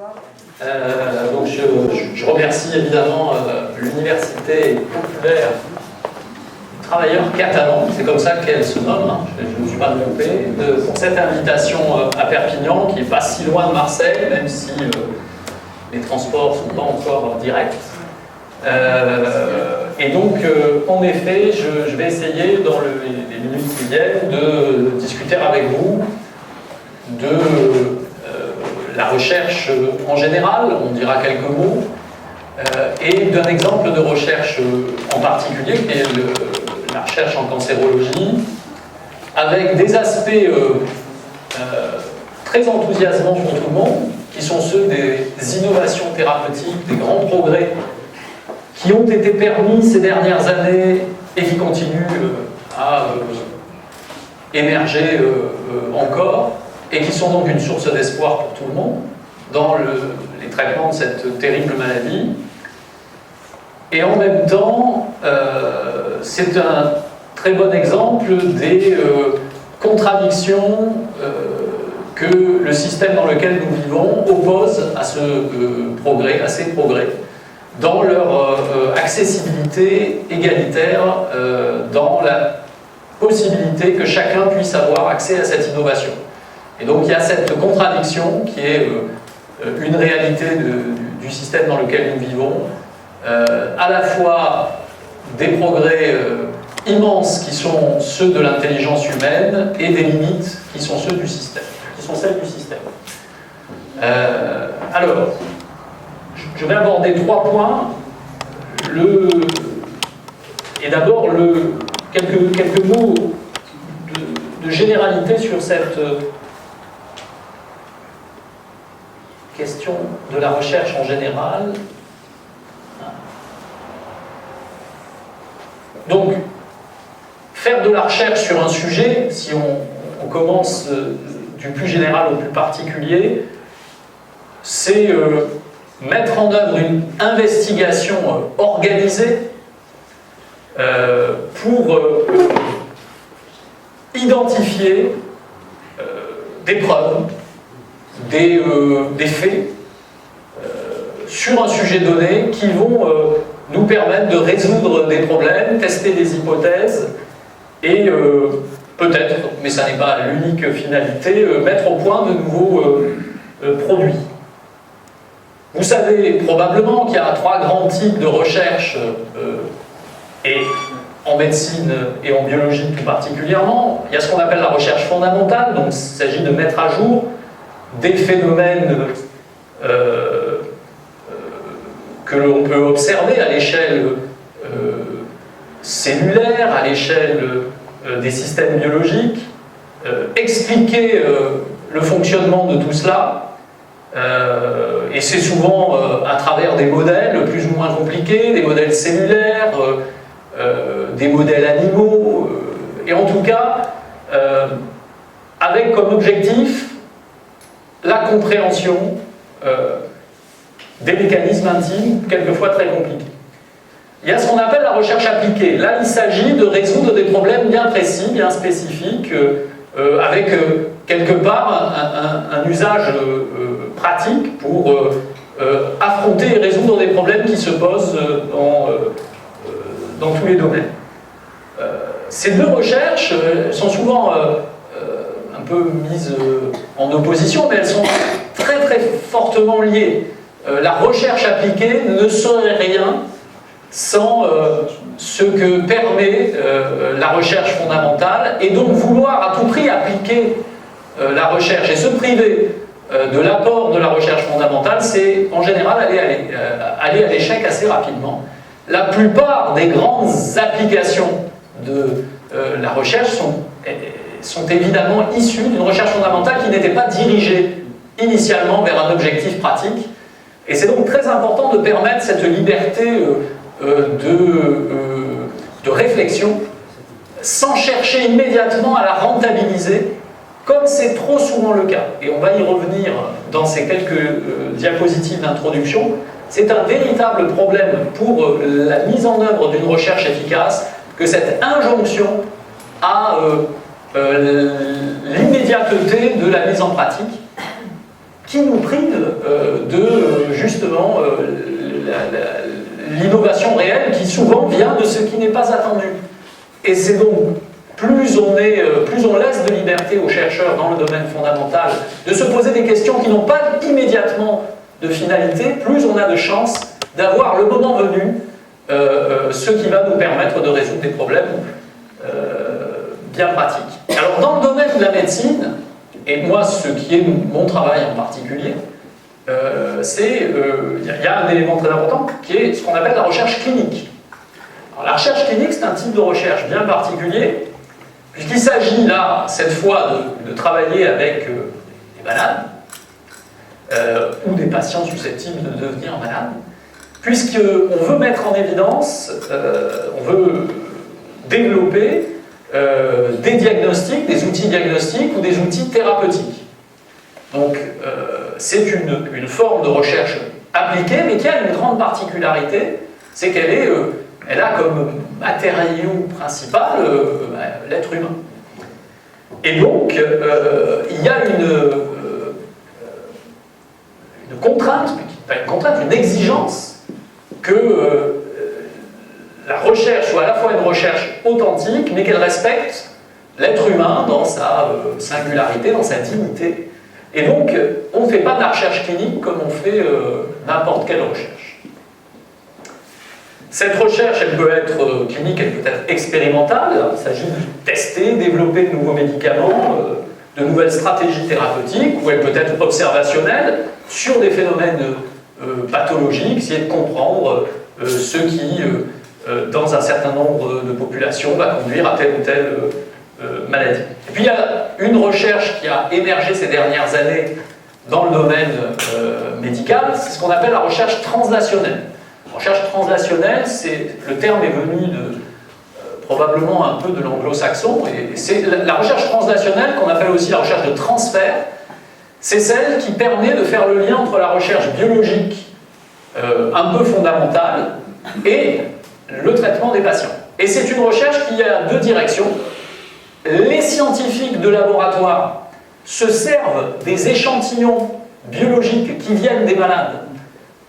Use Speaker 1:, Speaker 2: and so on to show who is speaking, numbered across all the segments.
Speaker 1: Donc je remercie évidemment l'Université populaire des travailleurs catalans, c'est comme ça qu'elle se nomme, hein, je ne me suis pas trompé, pour cette invitation à Perpignan, qui n'est pas si loin de Marseille, même si les transports ne sont pas encore directs. Et donc, en effet, je vais essayer, dans les minutes qui viennent, de discuter avec vous de la recherche en général, on dira quelques mots, et d'un exemple de recherche en particulier, qui est la recherche en cancérologie, avec des aspects très enthousiasmants pour tout le monde, qui sont ceux des innovations thérapeutiques, des grands progrès qui ont été permis ces dernières années et qui continuent à émerger encore, et qui sont donc une source d'espoir pour tout le monde dans les traitements de cette terrible maladie. Et en même temps, c'est un très bon exemple des contradictions que le système dans lequel nous vivons oppose à ce progrès, à ces progrès, dans leur accessibilité égalitaire, dans la possibilité que chacun puisse avoir accès à cette innovation. Et donc il y a cette contradiction qui est une réalité du système dans lequel nous vivons, à la fois des progrès immenses qui sont ceux de l'intelligence humaine et des limites qui sont ceux du système, qui sont celles du système. Alors, je vais aborder 3 points. Et d'abord, quelques mots de généralité sur cette question de la recherche en général. Donc, faire de la recherche sur un sujet, si on commence du plus général au plus particulier, c'est mettre en œuvre une investigation organisée pour identifier des preuves, des faits sur un sujet donné qui vont nous permettre de résoudre des problèmes, tester des hypothèses et peut-être, mais ça n'est pas l'unique finalité, mettre au point de nouveaux produits. Vous savez probablement qu'il y a 3 grands types de recherche, et en médecine et en biologie plus particulièrement. Il y a ce qu'on appelle la recherche fondamentale, donc il s'agit de mettre à jour des phénomènes que l'on peut observer à l'échelle cellulaire, à l'échelle des systèmes biologiques, expliquer le fonctionnement de tout cela. Et c'est souvent à travers des modèles plus ou moins compliqués, des modèles cellulaires, des modèles animaux, et en tout cas avec comme objectif la compréhension des mécanismes intimes, quelquefois très compliqués. Il y a ce qu'on appelle la recherche appliquée. Là, il s'agit de résoudre des problèmes bien précis, bien spécifiques, avec quelque part un usage pratique pour affronter et résoudre des problèmes qui se posent dans tous les domaines. Ces 2 recherches sont souvent un peu mises en opposition, mais elles sont très très fortement liées. La recherche appliquée ne serait rien sans ce que permet la recherche fondamentale, et donc vouloir à tout prix appliquer la recherche et se priver de l'apport de la recherche fondamentale, c'est en général aller à l'échec assez rapidement. La plupart des grandes applications de la recherche sont évidemment issues d'une recherche fondamentale qui n'était pas dirigée initialement vers un objectif pratique, et c'est donc très important de permettre cette liberté de réflexion sans chercher immédiatement à la rentabiliser, comme c'est trop souvent le cas. Et on va y revenir dans ces quelques diapositives d'introduction. C'est un véritable problème pour la mise en œuvre d'une recherche efficace que cette injonction à l'immédiateté de la mise en pratique, qui nous prive de justement l'innovation réelle qui souvent vient de ce qui n'est pas attendu. Et c'est donc plus on laisse de liberté aux chercheurs dans le domaine fondamental de se poser des questions qui n'ont pas immédiatement de finalité, plus on a de chances d'avoir le moment venu ce qui va nous permettre de résoudre des problèmes bien pratiques. Alors dans le domaine de la médecine, et moi ce qui est mon travail en particulier, il y a un élément très important qui est ce qu'on appelle la recherche clinique. Alors, la recherche clinique, c'est un type de recherche bien particulier, puisqu'il s'agit là, cette fois, de travailler avec des malades, ou des patients susceptibles de devenir malades, puisqu'on veut mettre en évidence, on veut développer des diagnostics, des outils diagnostiques ou des outils thérapeutiques. Donc, c'est une forme de recherche appliquée, mais qui a une grande particularité, c'est qu'elle a comme matériau principal l'être humain. Et donc, il y a une contrainte, une exigence que la recherche soit à la fois une recherche authentique, mais qu'elle respecte l'être humain dans sa singularité, dans sa dignité. Et donc, on ne fait pas de la recherche clinique comme on fait n'importe quelle recherche. Cette recherche, elle peut être clinique, elle peut être expérimentale. Il s'agit de tester, développer de nouveaux médicaments, de nouvelles stratégies thérapeutiques, ou elle peut être observationnelle sur des phénomènes pathologiques, essayer de comprendre ce qui, dans un certain nombre de populations, va conduire à telle ou telle maladie. Et puis il y a une recherche qui a émergé ces dernières années dans le domaine médical, c'est ce qu'on appelle la recherche translationnelle. La recherche translationnelle, le terme est venu probablement un peu de l'anglo-saxon, et c'est la recherche translationnelle, qu'on appelle aussi la recherche de transfert, c'est celle qui permet de faire le lien entre la recherche biologique un peu fondamentale et le traitement des patients. Et c'est une recherche qui a deux directions. Les scientifiques de laboratoire se servent des échantillons biologiques qui viennent des malades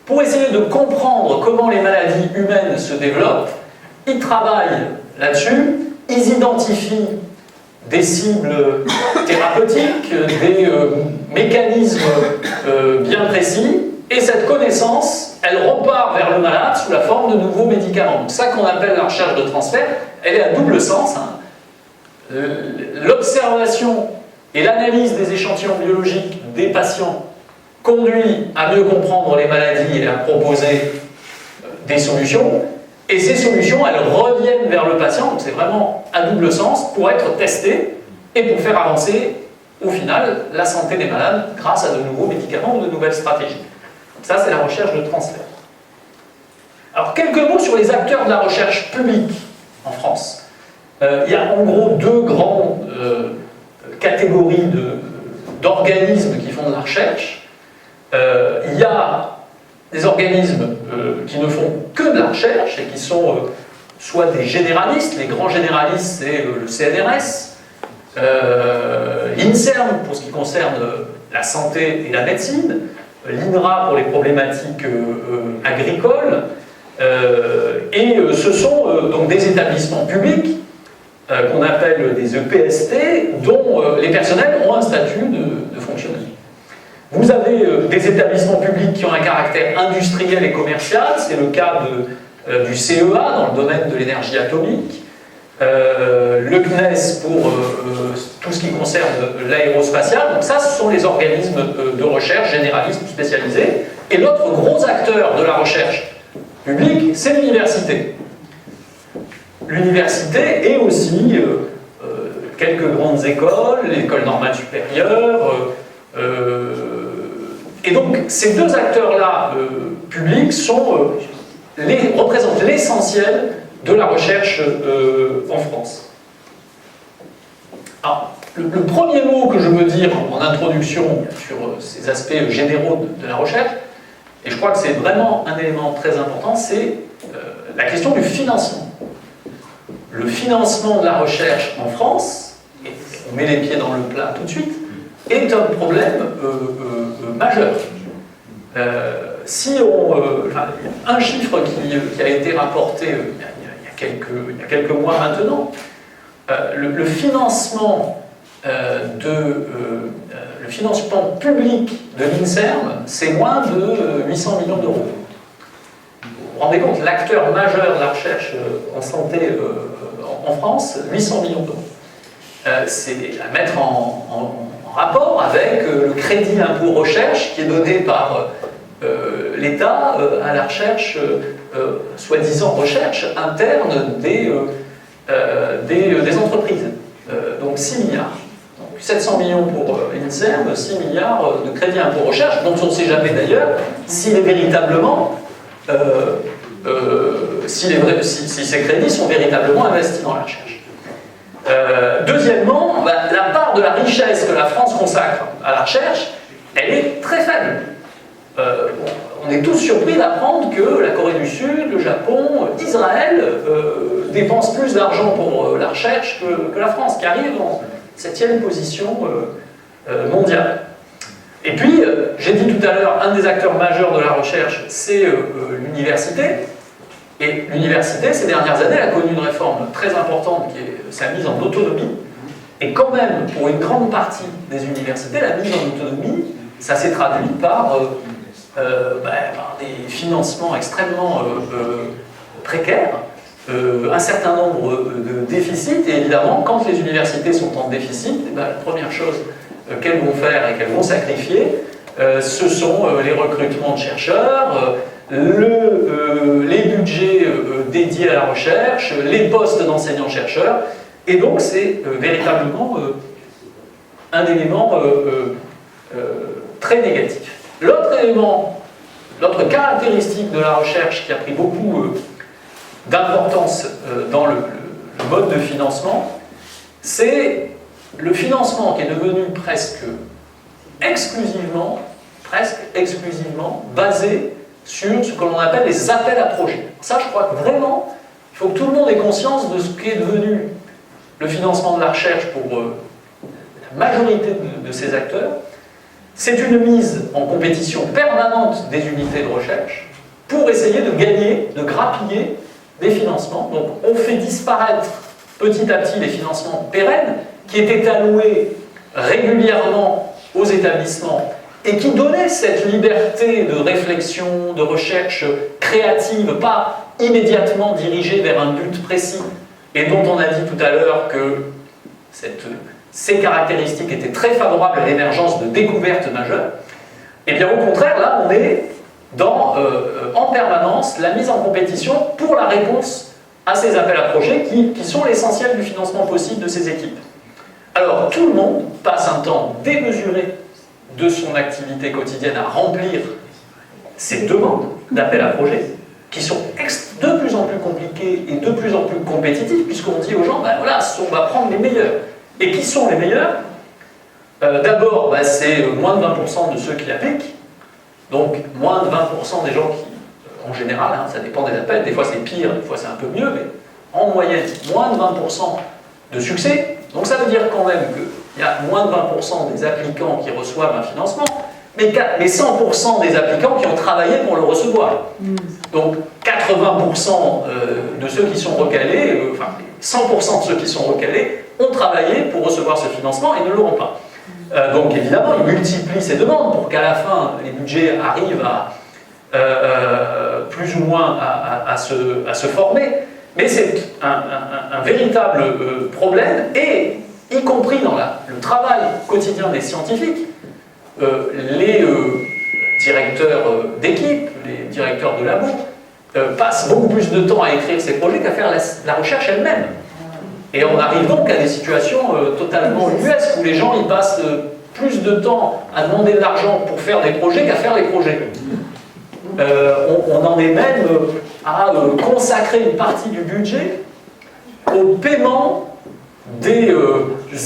Speaker 1: pour essayer de comprendre comment les maladies humaines se développent. Ils travaillent là-dessus, ils identifient des cibles thérapeutiques, des mécanismes bien précis, et cette connaissance, elle repart vers le malade sous la forme de nouveaux médicaments. C'est ça qu'on appelle la recherche de transfert. Elle est à double sens. L'observation et l'analyse des échantillons biologiques des patients conduit à mieux comprendre les maladies et à proposer des solutions. Et ces solutions, elles reviennent vers le patient, donc c'est vraiment à double sens, pour être testées et pour faire avancer, au final, la santé des malades grâce à de nouveaux médicaments ou de nouvelles stratégies. Ça, c'est la recherche de transfert. Alors, quelques mots sur les acteurs de la recherche publique en France. Il y a en gros deux grandes catégories d'organismes qui font de la recherche. Il y a des organismes qui ne font que de la recherche et qui sont soit des généralistes, les grands généralistes c'est le CNRS, l'INSERM pour ce qui concerne la santé et la médecine, l'INRA pour les problématiques agricoles, et ce sont donc des établissements publics qu'on appelle des EPST, dont les personnels ont un statut de fonctionnaire. Vous avez des établissements publics qui ont un caractère industriel et commercial, c'est le cas du CEA dans le domaine de l'énergie atomique, le CNES pour tout ce qui concerne l'aérospatiale. Donc ça, ce sont les organismes de recherche généralistes ou spécialisés. Et l'autre gros acteur de la recherche publique, c'est l'université. L'université et aussi quelques grandes écoles, l'école normale supérieure. Et donc, ces deux acteurs-là publics représentent l'essentiel de la recherche en France. Alors, le premier mot que je veux dire en introduction sur ces aspects généraux de la recherche, et je crois que c'est vraiment un élément très important, c'est la question du financement. Le financement de la recherche en France, et on met les pieds dans le plat tout de suite, est un problème majeur. Si on, un chiffre qui a été rapporté il y a quelques mois maintenant, le financement le financement public de l'INSERM, c'est moins de 800 millions d'euros. Vous vous rendez compte, l'acteur majeur de la recherche en santé en France, 800 millions d'euros. C'est à mettre en rapport avec le crédit impôt recherche qui est donné par l'État à la recherche, soi-disant recherche interne des entreprises. Donc 6 milliards. Donc 700 millions pour l'INSERM, 6 milliards de crédit impôt recherche, dont on ne sait jamais d'ailleurs s'il est véritablement, si ces crédits sont véritablement investis dans la recherche. Deuxièmement, la part de la richesse que la France consacre à la recherche, elle est très faible. On est tous surpris d'apprendre que la Corée du Sud, le Japon, Israël dépensent plus d'argent pour la recherche que la France, qui arrive en 7e position mondiale. Et puis, j'ai dit tout à l'heure, un des acteurs majeurs de la recherche, c'est l'université. Et l'université, ces dernières années, a connu une réforme très importante qui est sa mise en autonomie. Et quand même, pour une grande partie des universités, la mise en autonomie, ça s'est traduit par des financements extrêmement précaires, un certain nombre de déficits, et évidemment, quand les universités sont en déficit, la première chose qu'elles vont faire et qu'elles vont sacrifier, ce sont les recrutements de chercheurs, les budgets dédiés à la recherche, les postes d'enseignants-chercheurs, et donc c'est véritablement un élément très négatif. L'autre élément, l'autre caractéristique de la recherche qui a pris beaucoup d'importance dans le mode de financement, c'est le financement qui est devenu presque exclusivement basé sur ce que l'on appelle les appels à projets. Ça, je crois que vraiment, il faut que tout le monde ait conscience de ce qu'est devenu le financement de la recherche pour la majorité de ces acteurs. C'est une mise en compétition permanente des unités de recherche pour essayer de gagner, de grappiller des financements. Donc on fait disparaître petit à petit les financements pérennes qui étaient alloués régulièrement aux établissements et qui donnaient cette liberté de réflexion, de recherche créative, pas immédiatement dirigée vers un but précis, et dont on a dit tout à l'heure que ces caractéristiques étaient très favorables à l'émergence de découvertes majeures. Et bien au contraire, là, on est dans, en permanence, la mise en compétition pour la réponse à ces appels à projets qui sont l'essentiel du financement possible de ces équipes. Alors, tout le monde passe un temps démesuré de son activité quotidienne à remplir ces demandes d'appels à projets, qui sont de plus en plus compliquées et de plus en plus compétitives, puisqu'on dit aux gens, ben voilà, on va prendre les meilleurs. Et qui sont les meilleurs? D'abord, c'est moins de 20% de ceux qui appliquent, donc moins de 20% des gens qui, en général, ça dépend des appels, des fois c'est pire, des fois c'est un peu mieux, mais en moyenne, moins de 20% de succès. Donc ça veut dire quand même qu'il y a moins de 20% des applicants qui reçoivent un financement, mais 100% des applicants qui ont travaillé pour le recevoir. Donc 80% de ceux qui sont recalés, 100% de ceux qui sont recalés ont travaillé pour recevoir ce financement et ne l'auront pas. Donc évidemment, ils multiplient ces demandes pour qu'à la fin, les budgets arrivent à plus ou moins à se former. Mais c'est un véritable problème, et y compris dans le travail quotidien des scientifiques, les directeurs d'équipe, les directeurs de labo, passent beaucoup plus de temps à écrire ces projets qu'à faire la recherche elle-même. Et on arrive donc à des situations totalement ubuesques où les gens ils passent plus de temps à demander de l'argent pour faire des projets qu'à faire les projets. On en est même à consacrer une partie du budget au paiement des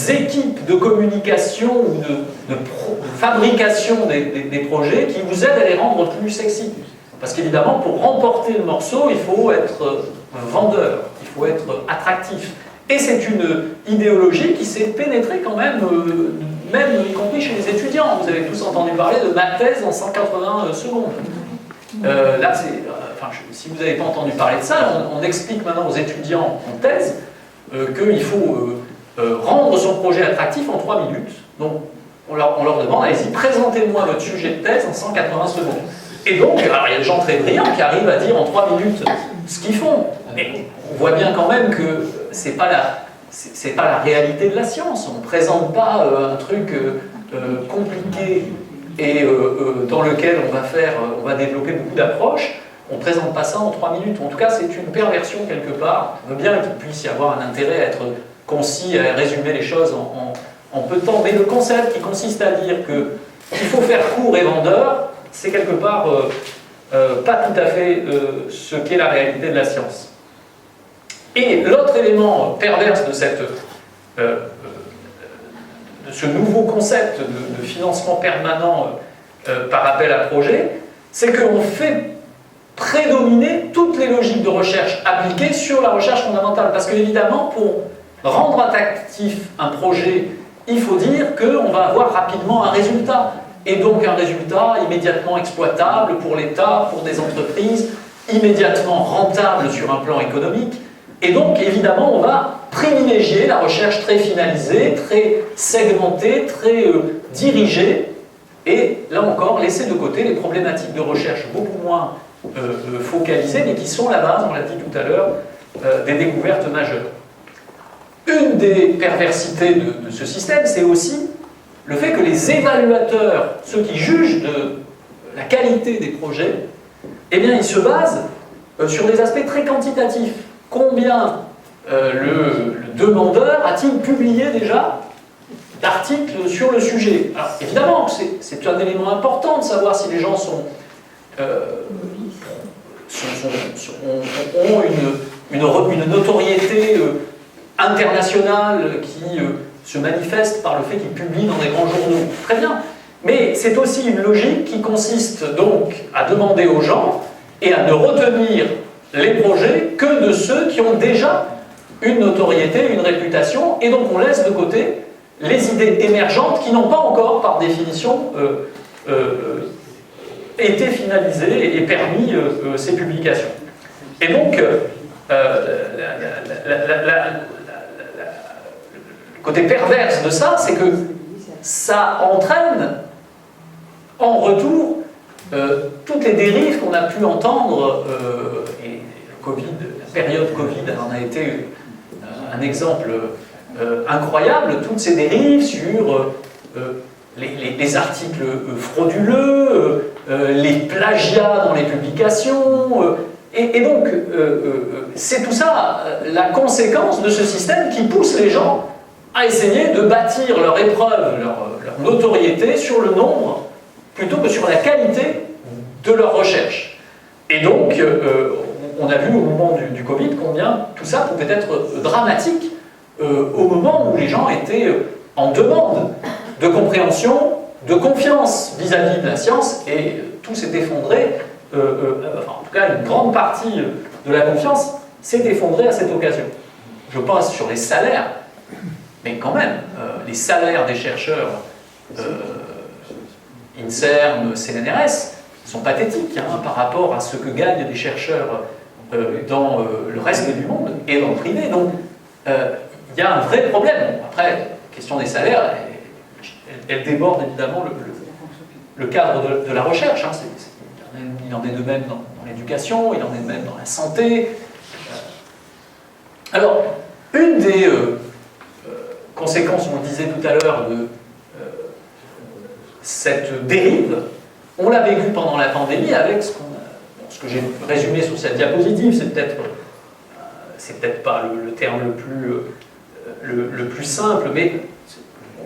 Speaker 1: équipes de communication ou de fabrication des projets qui vous aident à les rendre plus sexy. Parce qu'évidemment, pour remporter le morceau, il faut être vendeur, il faut être attractif. Et c'est une idéologie qui s'est pénétrée quand même même y compris chez les étudiants. Vous avez tous entendu parler de ma thèse en 180 secondes. Là, si vous n'avez pas entendu parler de ça, on explique maintenant aux étudiants en thèse qu'il faut rendre son projet attractif en 3 minutes. Donc, on leur demande, allez-y, présentez-moi votre sujet de thèse en 180 secondes. Et donc, alors, il y a des gens très brillants qui arrivent à dire en 3 minutes ce qu'ils font. Mais on voit bien quand même que c'est pas la réalité de la science. On ne présente pas un truc compliqué et dans lequel on va développer beaucoup d'approches. On ne présente pas ça en 3 minutes. En tout cas, c'est une perversion quelque part. On veut bien qu'il puisse y avoir un intérêt à être concis, à résumer les choses en peu de temps. Mais le concept qui consiste à dire qu'il faut faire court et vendeur, c'est quelque part pas tout à fait ce qu'est la réalité de la science. Et l'autre élément perverse de ce nouveau concept de financement permanent par appel à projet, c'est qu'on fait prédominer toutes les logiques de recherche appliquées sur la recherche fondamentale. Parce qu'évidemment, pour rendre attractif un projet, il faut dire qu'on va avoir rapidement un résultat. Et donc un résultat immédiatement exploitable pour l'État, pour des entreprises, immédiatement rentable sur un plan économique. Et donc, évidemment, on va privilégier la recherche très finalisée, très segmentée, très dirigée, et là encore, laisser de côté les problématiques de recherche beaucoup moins focalisées, mais qui sont la base, on l'a dit tout à l'heure, des découvertes majeures. Une des perversités de ce système, c'est aussi le fait que les évaluateurs, ceux qui jugent de la qualité des projets, eh bien, ils se basent sur des aspects très quantitatifs. Combien le demandeur a-t-il publié déjà d'articles sur le sujet? Alors, évidemment, c'est un élément important de savoir si les gens ont une notoriété internationale qui se manifeste par le fait qu'ils publient dans des grands journaux. Très bien. Mais c'est aussi une logique qui consiste donc à demander aux gens et à ne retenir les projets que de ceux qui ont déjà une notoriété, une réputation, et donc on laisse de côté les idées émergentes qui n'ont pas encore, par définition, été finalisées et permis ces publications. Et donc, le côté perverse de ça, c'est que ça entraîne en retour toutes les dérives qu'on a pu entendre, et le Covid, la période Covid en a été un exemple incroyable, toutes ces dérives sur les articles frauduleux, les plagiats dans les publications, et donc c'est tout ça la conséquence de ce système qui pousse les gens à essayer de bâtir leur épreuve, leur notoriété sur le nombre plutôt que sur la qualité de leur recherche. Et donc, on a vu au moment du Covid combien tout ça pouvait être dramatique au moment où les gens étaient en demande de compréhension, de confiance vis-à-vis de la science, et tout s'est effondré, enfin, en tout cas une grande partie de la confiance s'est effondrée à cette occasion. Je pense sur les salaires, mais quand même, les salaires des chercheurs INSERM, CNRS, sont pathétiques par rapport à ce que gagnent des chercheurs dans le reste du monde et dans le privé. Donc, il y a un vrai problème. Après, la question des salaires, elle déborde évidemment le cadre de la recherche. Il en est de même dans l'éducation, il en est de même dans la santé. Alors, une des conséquences, on le disait tout à l'heure, de cette dérive, on l'a vécu pendant la pandémie avec ce que j'ai résumé sur cette diapositive. C'est peut-être pas le terme le plus simple, mais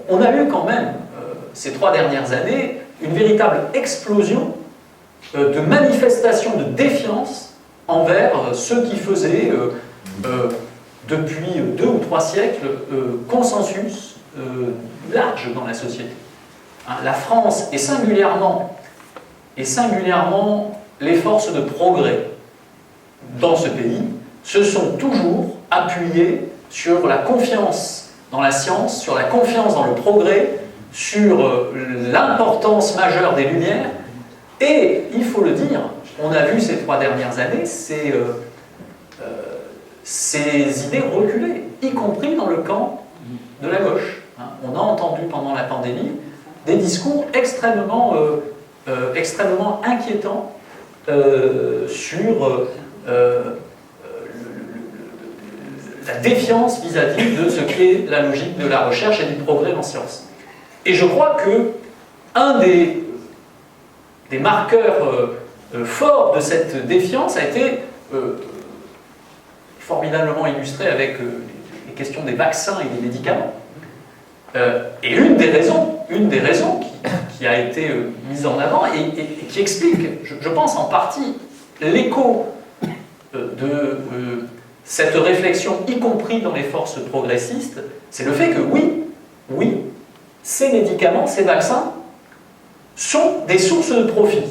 Speaker 1: on a eu quand même, ces 3 dernières années, une véritable explosion de manifestations de défiance envers ceux qui faisaient, depuis 2 ou 3 siècles, consensus large dans la société. La France et singulièrement les forces de progrès dans ce pays se sont toujours appuyées sur la confiance dans la science, sur la confiance dans le progrès, sur l'importance majeure des Lumières, et il faut le dire, on a vu ces 3 dernières années, ces idées reculer, y compris dans le camp de la gauche. On a entendu pendant la pandémie des discours extrêmement inquiétants sur la défiance vis-à-vis de ce qu'est la logique de la recherche et du progrès en sciences. Et je crois que un des marqueurs forts de cette défiance a été formidablement illustré avec les questions des vaccins et des médicaments. Et une des raisons qui a été mise en avant et qui explique, je pense en partie, l'écho de cette réflexion, y compris dans les forces progressistes, c'est le fait que oui, ces médicaments, ces vaccins sont des sources de profit.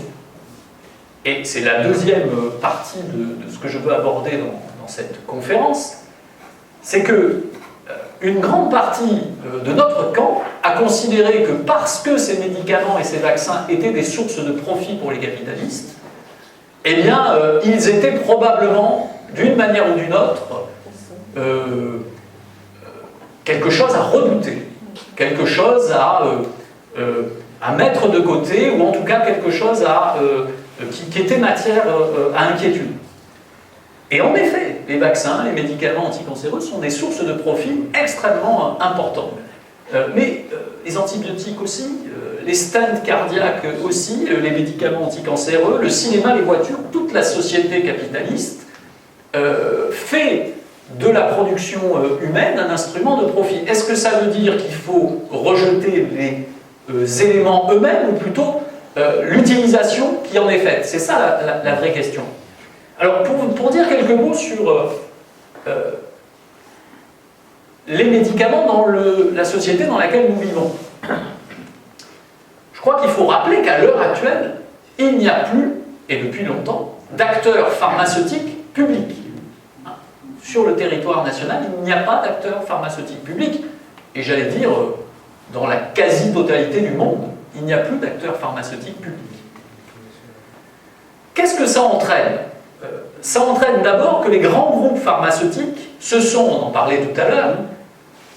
Speaker 1: Et c'est la deuxième partie de ce que je veux aborder dans cette conférence, c'est que une grande partie de notre camp a considéré que parce que ces médicaments et ces vaccins étaient des sources de profit pour les capitalistes, eh bien, ils étaient probablement, d'une manière ou d'une autre, quelque chose à redouter, quelque chose à mettre de côté, ou en tout cas quelque chose qui était matière à inquiétude. Et en effet, les vaccins, les médicaments anticancéreux sont des sources de profit extrêmement importantes. Mais les antibiotiques aussi, les stents cardiaques aussi, les médicaments anticancéreux, le cinéma, les voitures, toute la société capitaliste fait de la production humaine un instrument de profit. Est-ce que ça veut dire qu'il faut rejeter les éléments eux-mêmes ou plutôt l'utilisation qui en est faite? C'est ça la vraie question. Alors, pour dire quelques mots sur les médicaments dans la société dans laquelle nous vivons, je crois qu'il faut rappeler qu'à l'heure actuelle, il n'y a plus, et depuis longtemps, d'acteurs pharmaceutiques publics. Sur le territoire national, il n'y a pas d'acteurs pharmaceutiques publics. Et j'allais dire, dans la quasi-totalité du monde, il n'y a plus d'acteurs pharmaceutiques publics. Qu'est-ce que ça entraîne ? Ça entraîne d'abord que les grands groupes pharmaceutiques se sont, on en parlait tout à l'heure,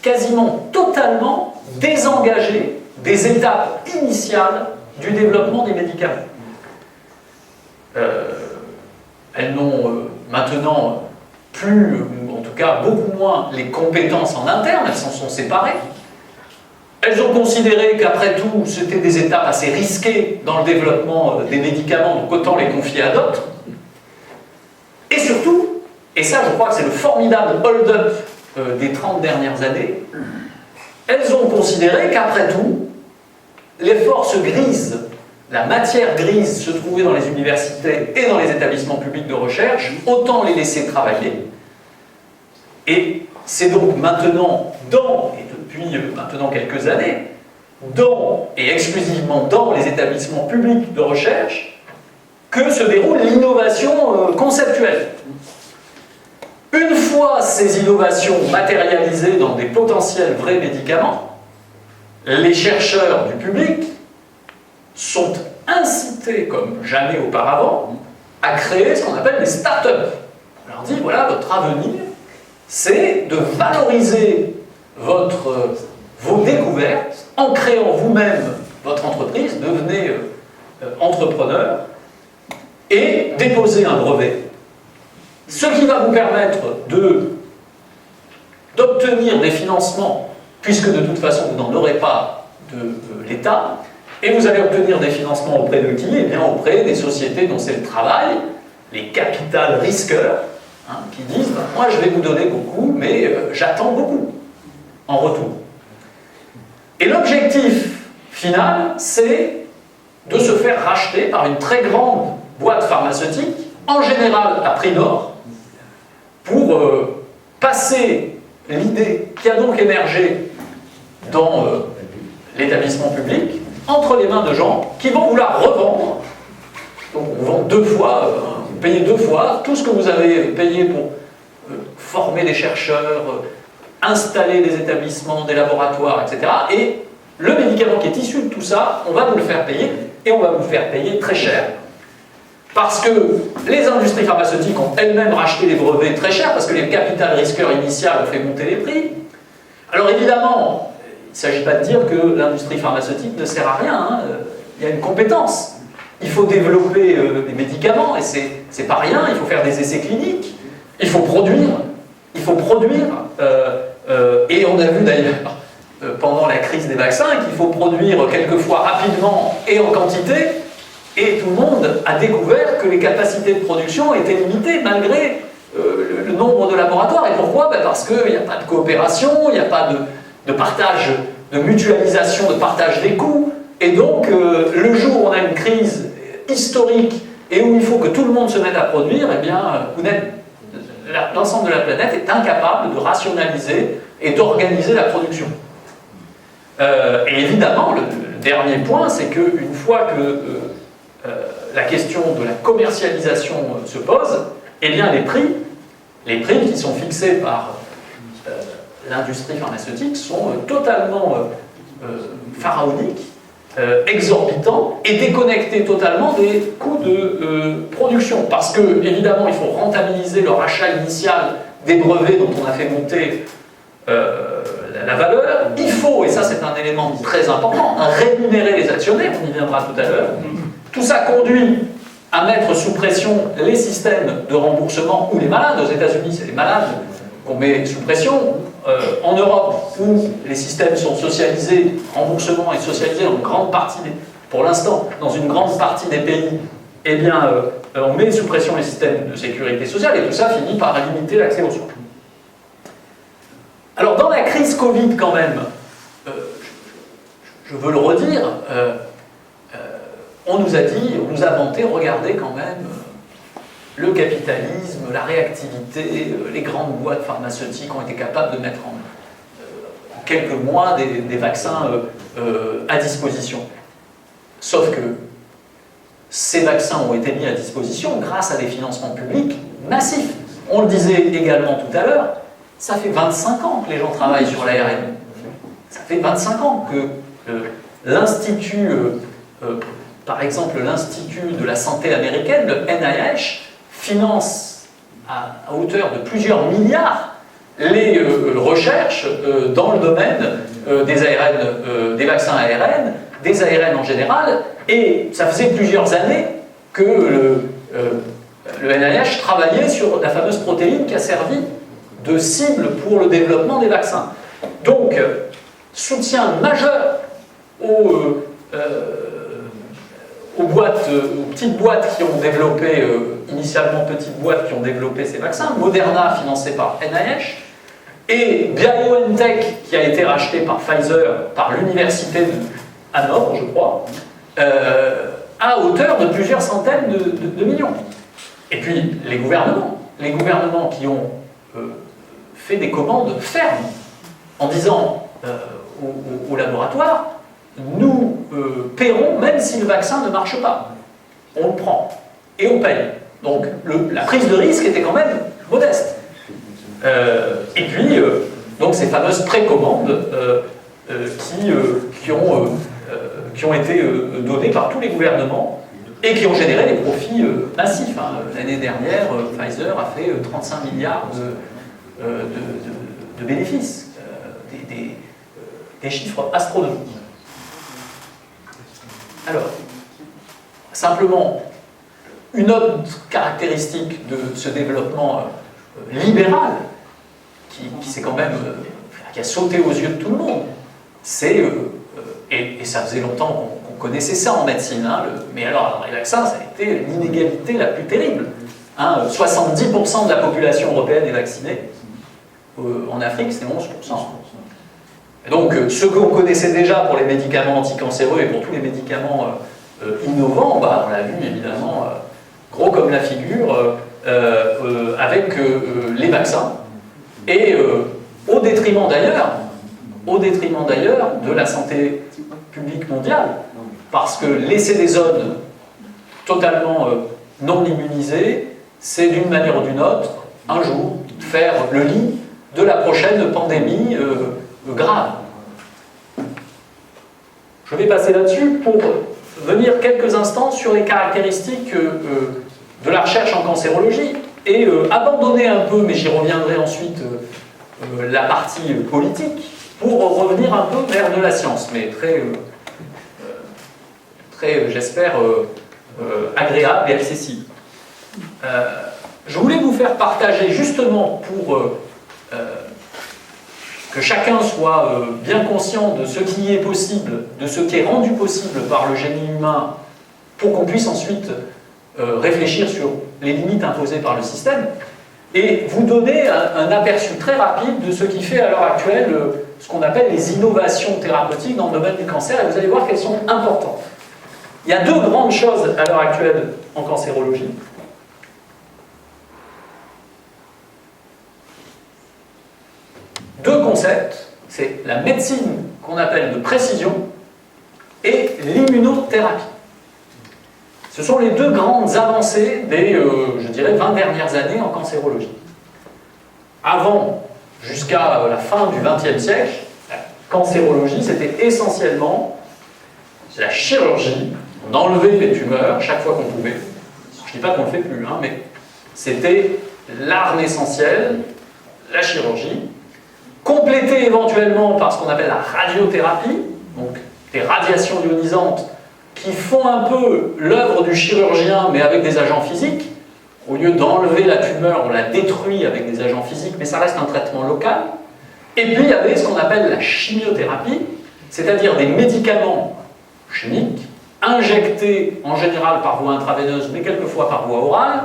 Speaker 1: quasiment totalement désengagés des étapes initiales du développement des médicaments. Elles n'ont maintenant plus, ou en tout cas beaucoup moins, les compétences en interne, elles s'en sont séparées. Elles ont considéré qu'après tout, c'était des étapes assez risquées dans le développement des médicaments, donc autant les confier à d'autres. Et surtout, et ça je crois que c'est le formidable hold-up des 30 dernières années, elles ont considéré qu'après tout, les forces grises, la matière grise se trouvait dans les universités et dans les établissements publics de recherche, autant les laisser travailler. Et c'est donc maintenant et depuis maintenant quelques années, et exclusivement dans les établissements publics de recherche, que se déroule l'innovation conceptuelle. Une fois ces innovations matérialisées dans des potentiels vrais médicaments, les chercheurs du public sont incités, comme jamais auparavant, à créer ce qu'on appelle des start-up. On leur dit, voilà, votre avenir, c'est de valoriser vos découvertes en créant vous-même votre entreprise, devenez entrepreneur, et déposer un brevet, ce qui va vous permettre d'obtenir des financements, puisque de toute façon vous n'en aurez pas de l'État, et vous allez obtenir des financements auprès de qui? Eh bien auprès des sociétés dont c'est le travail, les capital risqueurs, qui disent moi je vais vous donner beaucoup, mais j'attends beaucoup en retour. Et l'objectif final, c'est de se faire racheter par une très grande boîte pharmaceutique, en général à prix d'or, pour passer l'idée qui a donc émergé dans l'établissement public entre les mains de gens qui vont vous la revendre. Donc on vend 2 fois, vous payez 2 fois tout ce que vous avez payé pour former des chercheurs, installer des établissements, des laboratoires, etc. Et le médicament qui est issu de tout ça, on va vous le faire payer, et on va vous le faire payer très cher. Parce que les industries pharmaceutiques ont elles-mêmes racheté les brevets très cher, parce que les capital risqueurs initiales ont fait monter les prix. Alors évidemment, il ne s'agit pas de dire que l'industrie pharmaceutique ne sert à rien, hein. Il y a une compétence. Il faut développer des médicaments, et c'est pas rien, il faut faire des essais cliniques, il faut produire, et on a vu d'ailleurs pendant la crise des vaccins qu'il faut produire quelquefois rapidement et en quantité, et tout le monde a découvert que les capacités de production étaient limitées malgré le nombre de laboratoires. Et pourquoi? Parce qu'il n'y a pas de coopération, il n'y a pas de partage, de mutualisation, de partage des coûts, et donc le jour où on a une crise historique et où il faut que tout le monde se mette à produire, eh bien, l'ensemble de la planète est incapable de rationaliser et d'organiser la production. Et évidemment, le dernier point, c'est qu'une fois que la question de la commercialisation se pose, eh bien les prix qui sont fixés par l'industrie pharmaceutique sont totalement pharaoniques, exorbitants et déconnectés totalement des coûts de production. Parce que, évidemment, il faut rentabiliser le rachat initial des brevets dont on a fait monter la valeur. Il faut, et ça c'est un élément très important, rémunérer les actionnaires, on y viendra tout à l'heure. Tout ça conduit à mettre sous pression les systèmes de remboursement ou les malades. Aux États-Unis, c'est les malades qu'on met sous pression. En Europe, où les systèmes sont socialisés, remboursement est socialisé dans une grande partie, pour l'instant, dans une grande partie des pays, eh bien, on met sous pression les systèmes de sécurité sociale, et tout ça finit par limiter l'accès aux soins. Alors, dans la crise Covid, quand même, je veux le redire, on nous a dit, on nous a vanté, regardez quand même le capitalisme, la réactivité, les grandes boîtes pharmaceutiques ont été capables de mettre en quelques mois des vaccins à disposition. Sauf que ces vaccins ont été mis à disposition grâce à des financements publics massifs. On le disait également tout à l'heure, ça fait 25 ans que les gens travaillent sur l'ARN. Ça fait 25 ans que l'Institut, par exemple l'Institut de la santé américaine, le NIH, finance à hauteur de plusieurs milliards les recherches dans le domaine des ARN, des vaccins ARN, des ARN en général, et ça faisait plusieurs années que le NIH travaillait sur la fameuse protéine qui a servi de cible pour le développement des vaccins. Donc, soutien majeur aux petites boîtes qui ont développé, initialement petites boîtes qui ont développé ces vaccins, Moderna financé par NIH, et BioNTech qui a été racheté par Pfizer, par l'université de Hanovre, je crois, à hauteur de plusieurs centaines de millions. Et puis les gouvernements qui ont fait des commandes fermes en disant aux laboratoires, nous paierons même si le vaccin ne marche pas. On le prend et on paye. Donc la prise de risque était quand même modeste. Et puis, donc ces fameuses précommandes qui ont été données par tous les gouvernements et qui ont généré des profits massifs. L'année dernière, Pfizer a fait 35 milliards de bénéfices, des chiffres astronomiques. Alors, simplement, une autre caractéristique de ce développement libéral, qui s'est quand même, qui a sauté aux yeux de tout le monde, c'est, et ça faisait longtemps qu'on connaissait ça en médecine, mais alors les vaccins, ça a été l'inégalité la plus terrible. 70% de la population européenne est vaccinée, en Afrique c'est 11%. Et donc, ce qu'on connaissait déjà pour les médicaments anticancéreux et pour tous les médicaments innovants, on l'a vu évidemment gros comme la figure avec les vaccins, et au détriment d'ailleurs de la santé publique mondiale, parce que laisser des zones totalement non immunisées, c'est d'une manière ou d'une autre, un jour, faire le lit de la prochaine pandémie grave. Je vais passer là-dessus pour venir quelques instants sur les caractéristiques de la recherche en cancérologie et abandonner un peu, mais j'y reviendrai ensuite, la partie politique pour revenir un peu vers de la science, mais très j'espère, agréable et accessible. Je voulais vous faire partager justement pour que chacun soit bien conscient de ce qui est possible, de ce qui est rendu possible par le génie humain, pour qu'on puisse ensuite réfléchir sur les limites imposées par le système, et vous donner un aperçu très rapide de ce qui fait à l'heure actuelle ce qu'on appelle les innovations thérapeutiques dans le domaine du cancer, et vous allez voir qu'elles sont importantes. Il y a deux grandes choses à l'heure actuelle en cancérologie. Deux concepts, c'est la médecine qu'on appelle de précision et l'immunothérapie. Ce sont les deux grandes avancées des, je dirais, 20 dernières années en cancérologie. Avant, jusqu'à la fin du XXe siècle, la cancérologie, c'était essentiellement la chirurgie. On enlevait les tumeurs chaque fois qu'on pouvait. Je ne dis pas qu'on ne le fait plus, hein, mais c'était l'arme essentielle, la chirurgie, complétée éventuellement par ce qu'on appelle la radiothérapie, donc des radiations ionisantes qui font un peu l'œuvre du chirurgien, mais avec des agents physiques. Au lieu d'enlever la tumeur, on la détruit avec des agents physiques, mais ça reste un traitement local. Et puis il y avait ce qu'on appelle la chimiothérapie, c'est-à-dire des médicaments chimiques, injectés en général par voie intraveineuse, mais quelquefois par voie orale,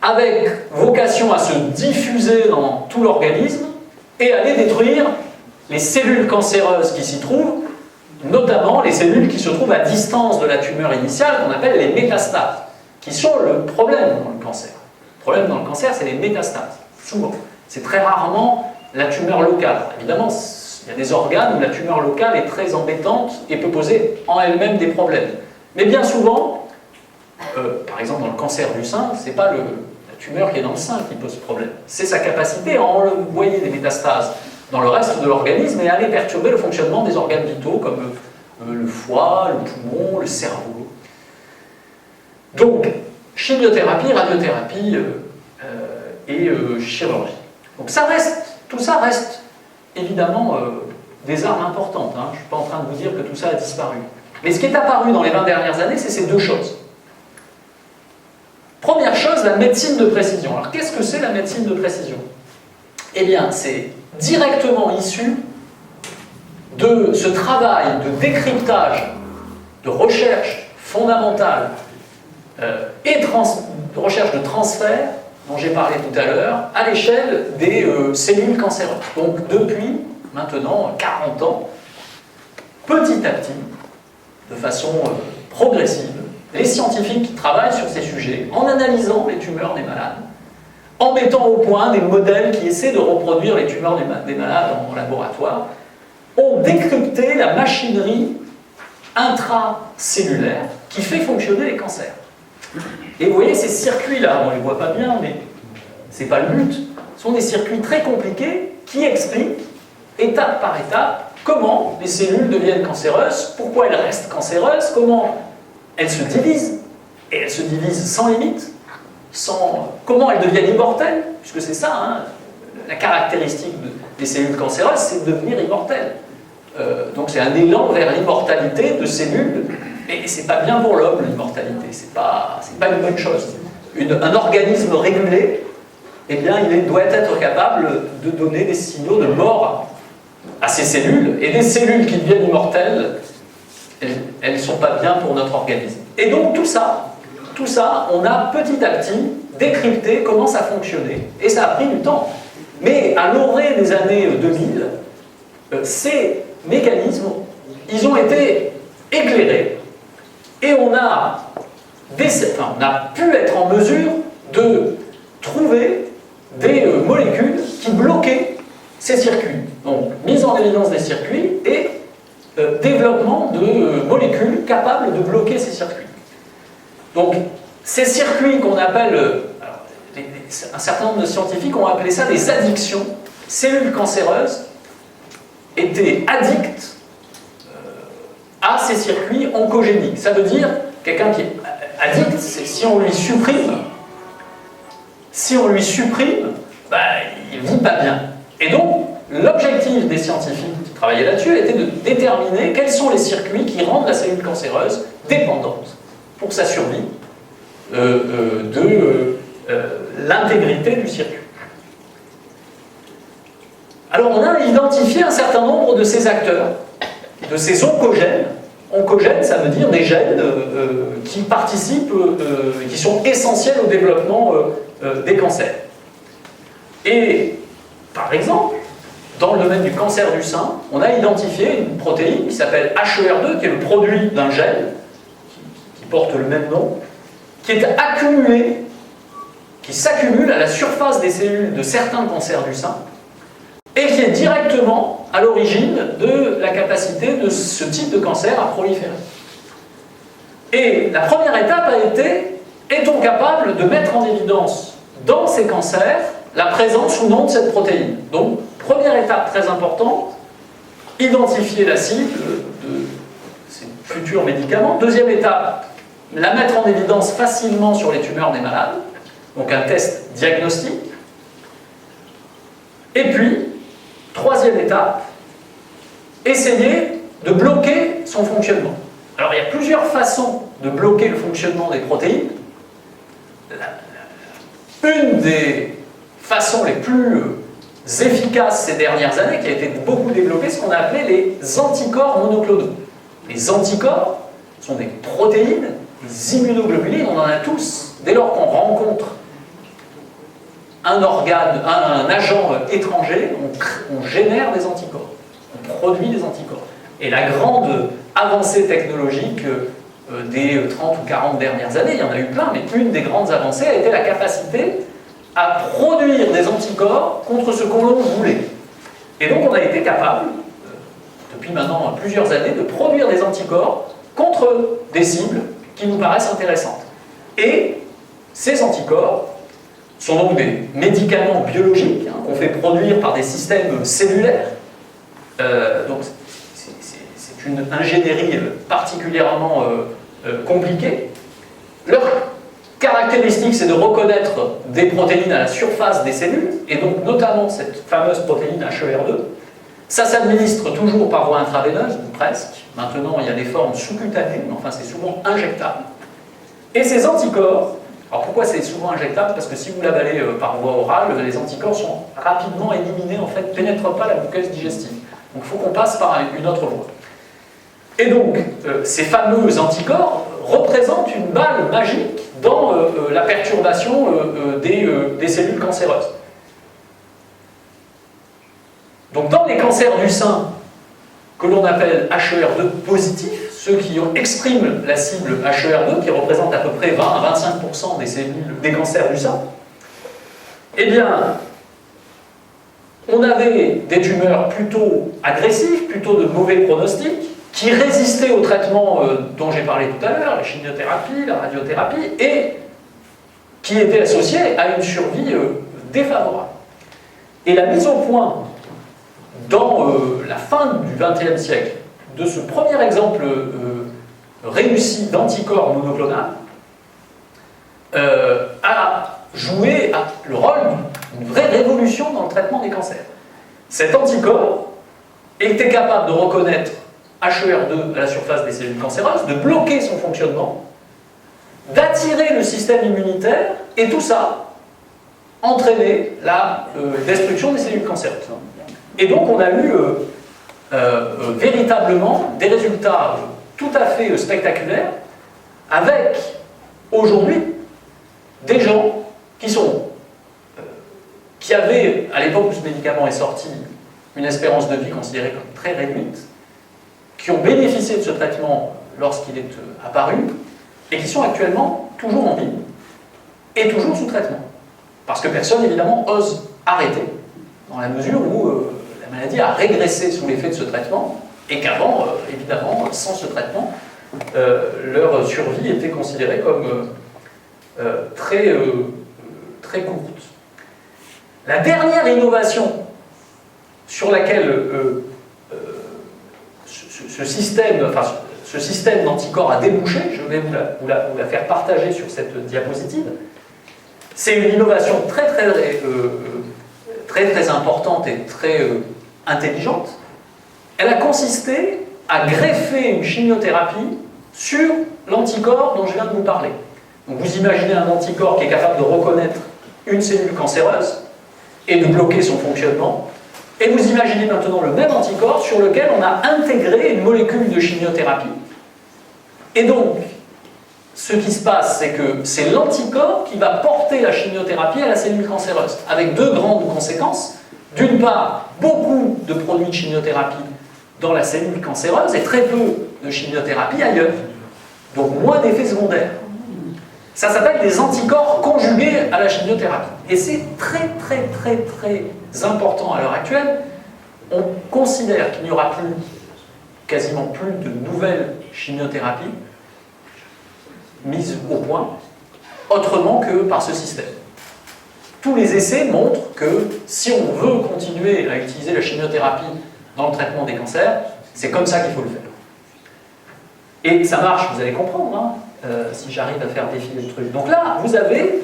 Speaker 1: avec vocation à se diffuser dans tout l'organisme et aller détruire les cellules cancéreuses qui s'y trouvent, notamment les cellules qui se trouvent à distance de la tumeur initiale, qu'on appelle les métastases, qui sont le problème dans le cancer. Le problème dans le cancer, c'est les métastases, souvent. C'est très rarement la tumeur locale. Évidemment, il y a des organes où la tumeur locale est très embêtante et peut poser en elle-même des problèmes. Mais bien souvent, par exemple dans le cancer du sein, ce n'est pas la tumeur qui est dans le sein qui pose problème. C'est sa capacité à envoyer des métastases dans le reste de l'organisme et à aller perturber le fonctionnement des organes vitaux comme le foie, le poumon, le cerveau. Donc, chimiothérapie, radiothérapie et chirurgie. Donc tout ça reste évidemment des armes importantes. Hein. Je ne suis pas en train de vous dire que tout ça a disparu. Mais ce qui est apparu dans les 20 dernières années, c'est ces deux choses. Première chose, la médecine de précision. Alors qu'est-ce que c'est la médecine de précision? Eh bien, c'est directement issu de ce travail de décryptage, de recherche fondamentale et de recherche de transfert dont j'ai parlé tout à l'heure, à l'échelle des cellules cancéreuses. Donc depuis maintenant 40 ans, petit à petit, de façon progressive, les scientifiques travaillent sur ces sujets en analysant les tumeurs des malades, en mettant au point des modèles qui essaient de reproduire les tumeurs des malades en laboratoire, ont décrypté la machinerie intracellulaire qui fait fonctionner les cancers. Et vous voyez ces circuits-là, on ne les voit pas bien, mais ce n'est pas le but, ce sont des circuits très compliqués qui expliquent, étape par étape, comment les cellules deviennent cancéreuses, pourquoi elles restent cancéreuses, comment elles se divisent, et elles se divisent sans limite, comment elles deviennent immortelles, puisque c'est ça, hein, la caractéristique des cellules cancéreuses, c'est de devenir immortelles. Donc c'est un élan vers l'immortalité de cellules, et c'est pas bien pour l'homme l'immortalité, c'est pas une bonne chose. Un organisme régulé, eh bien, il doit être capable de donner des signaux de mort à ces cellules, et des cellules qui deviennent immortelles, elles ne sont pas bien pour notre organisme. Et donc tout ça, on a petit à petit décrypté comment ça fonctionnait, et ça a pris du temps. Mais à l'orée des années 2000, ces mécanismes, ils ont été éclairés, et on a pu être en mesure de trouver des molécules qui bloquaient ces circuits. Donc, mise en évidence des circuits et développement de molécules capables de bloquer ces circuits. Donc, ces circuits qu'on appelle, un certain nombre de scientifiques ont appelé ça des addictions. Cellules cancéreuses étaient addictes à ces circuits oncogéniques. Ça veut dire, quelqu'un qui est addict, si on lui supprime, bah, il ne vit pas bien. Et donc, l'objectif des scientifiques qui travaillaient là-dessus était de déterminer quels sont les circuits qui rendent la cellule cancéreuse dépendante pour sa survie de l'intégrité du circuit. Alors on a identifié un certain nombre de ces acteurs, de ces oncogènes. Oncogènes, ça veut dire des gènes qui participent, qui sont essentiels au développement des cancers. Et par exemple, dans le domaine du cancer du sein, on a identifié une protéine qui s'appelle HER2, qui est le produit d'un gène qui porte le même nom, qui est accumulé, qui s'accumule à la surface des cellules de certains cancers du sein, et qui est directement à l'origine de la capacité de ce type de cancer à proliférer. Et la première étape a été, est-on capable de mettre en évidence dans ces cancers la présence ou non de cette protéine? Donc, première étape très importante, identifier la cible de ces futurs médicaments. Deuxième étape, la mettre en évidence facilement sur les tumeurs des malades, donc un test diagnostique. Et puis, troisième étape, essayer de bloquer son fonctionnement. Alors il y a plusieurs façons de bloquer le fonctionnement des protéines. Une des façons les plus efficaces ces dernières années, qui a été beaucoup développée, c'est ce qu'on a appelé les anticorps monoclonaux. Les anticorps sont des protéines, des immunoglobulines, on en a tous. Dès lors qu'on rencontre un organe, un agent étranger, on génère des anticorps, on produit des anticorps. Et la grande avancée technologique des 30 ou 40 dernières années, il y en a eu plein, mais une des grandes avancées a été la capacité à produire des anticorps contre ce qu'on voulait. Et donc on a été capable, depuis maintenant plusieurs années, de produire des anticorps contre des cibles qui nous paraissent intéressantes. Et ces anticorps sont donc des médicaments biologiques qu'on fait produire par des systèmes cellulaires. Donc c'est une ingénierie particulièrement compliquée. Leur caractéristique, c'est de reconnaître des protéines à la surface des cellules, et donc notamment cette fameuse protéine HER2. Ça s'administre toujours par voie intraveineuse, ou presque. Maintenant, il y a des formes sous-cutanées, mais enfin, c'est souvent injectable. Et ces anticorps, alors pourquoi c'est souvent injectable? Parce que si vous l'avalez par voie orale, les anticorps sont rapidement éliminés, en fait, ne pénètrent pas la muqueuse digestive. Donc il faut qu'on passe par une autre voie. Et donc, ces fameux anticorps représentent une balle magique dans la perturbation des cellules cancéreuses. Donc dans les cancers du sein, que l'on appelle HER2 positifs, ceux qui expriment la cible HER2, qui représente à peu près 20 à 25% des cellules des cancers du sein, eh bien, on avait des tumeurs plutôt agressives, plutôt de mauvais pronostic, qui résistaient au traitement dont j'ai parlé tout à l'heure, la chimiothérapie, la radiothérapie, et qui étaient associées à une survie défavorable. Et la mise au point, dans la fin du XXe siècle, de ce premier exemple réussi d'anticorps monoclonal, a joué le rôle d'une vraie révolution dans le traitement des cancers. Cet anticorps était capable de reconnaître HER2 à la surface des cellules cancéreuses, de bloquer son fonctionnement, d'attirer le système immunitaire, et tout ça entraînait la destruction des cellules cancéreuses. Et donc on a eu véritablement des résultats tout à fait spectaculaires, avec aujourd'hui des gens qui avaient, à l'époque où ce médicament est sorti, une espérance de vie considérée comme très réduite, qui ont bénéficié de ce traitement lorsqu'il est apparu, et qui sont actuellement toujours en vie, et toujours sous traitement. Parce que personne, évidemment, ose arrêter, dans la mesure où la maladie a régressé sous l'effet de ce traitement, et qu'avant, évidemment, sans ce traitement, leur survie était considérée comme très courte. La dernière innovation sur laquelle ce système, enfin ce système d'anticorps a débouché, je vais vous la faire partager sur cette diapositive. C'est une innovation très importante et très intelligente. Elle a consisté à greffer une chimiothérapie sur l'anticorps dont je viens de vous parler. Donc vous imaginez un anticorps qui est capable de reconnaître une cellule cancéreuse et de bloquer son fonctionnement. Et vous imaginez maintenant le même anticorps sur lequel on a intégré une molécule de chimiothérapie. Et donc, ce qui se passe, c'est que c'est l'anticorps qui va porter la chimiothérapie à la cellule cancéreuse, avec deux grandes conséquences. D'une part, beaucoup de produits de chimiothérapie dans la cellule cancéreuse et très peu de chimiothérapie ailleurs. Donc moins d'effets secondaires. Ça s'appelle des anticorps conjugués à la chimiothérapie. Et c'est très important à l'heure actuelle. On considère qu'il n'y aura quasiment plus de nouvelles chimiothérapies mises au point autrement que par ce système. Tous les essais montrent que si on veut continuer à utiliser la chimiothérapie dans le traitement des cancers, c'est comme ça qu'il faut le faire. Et ça marche, vous allez comprendre, hein, si j'arrive à faire défiler le truc. Donc là, vous avez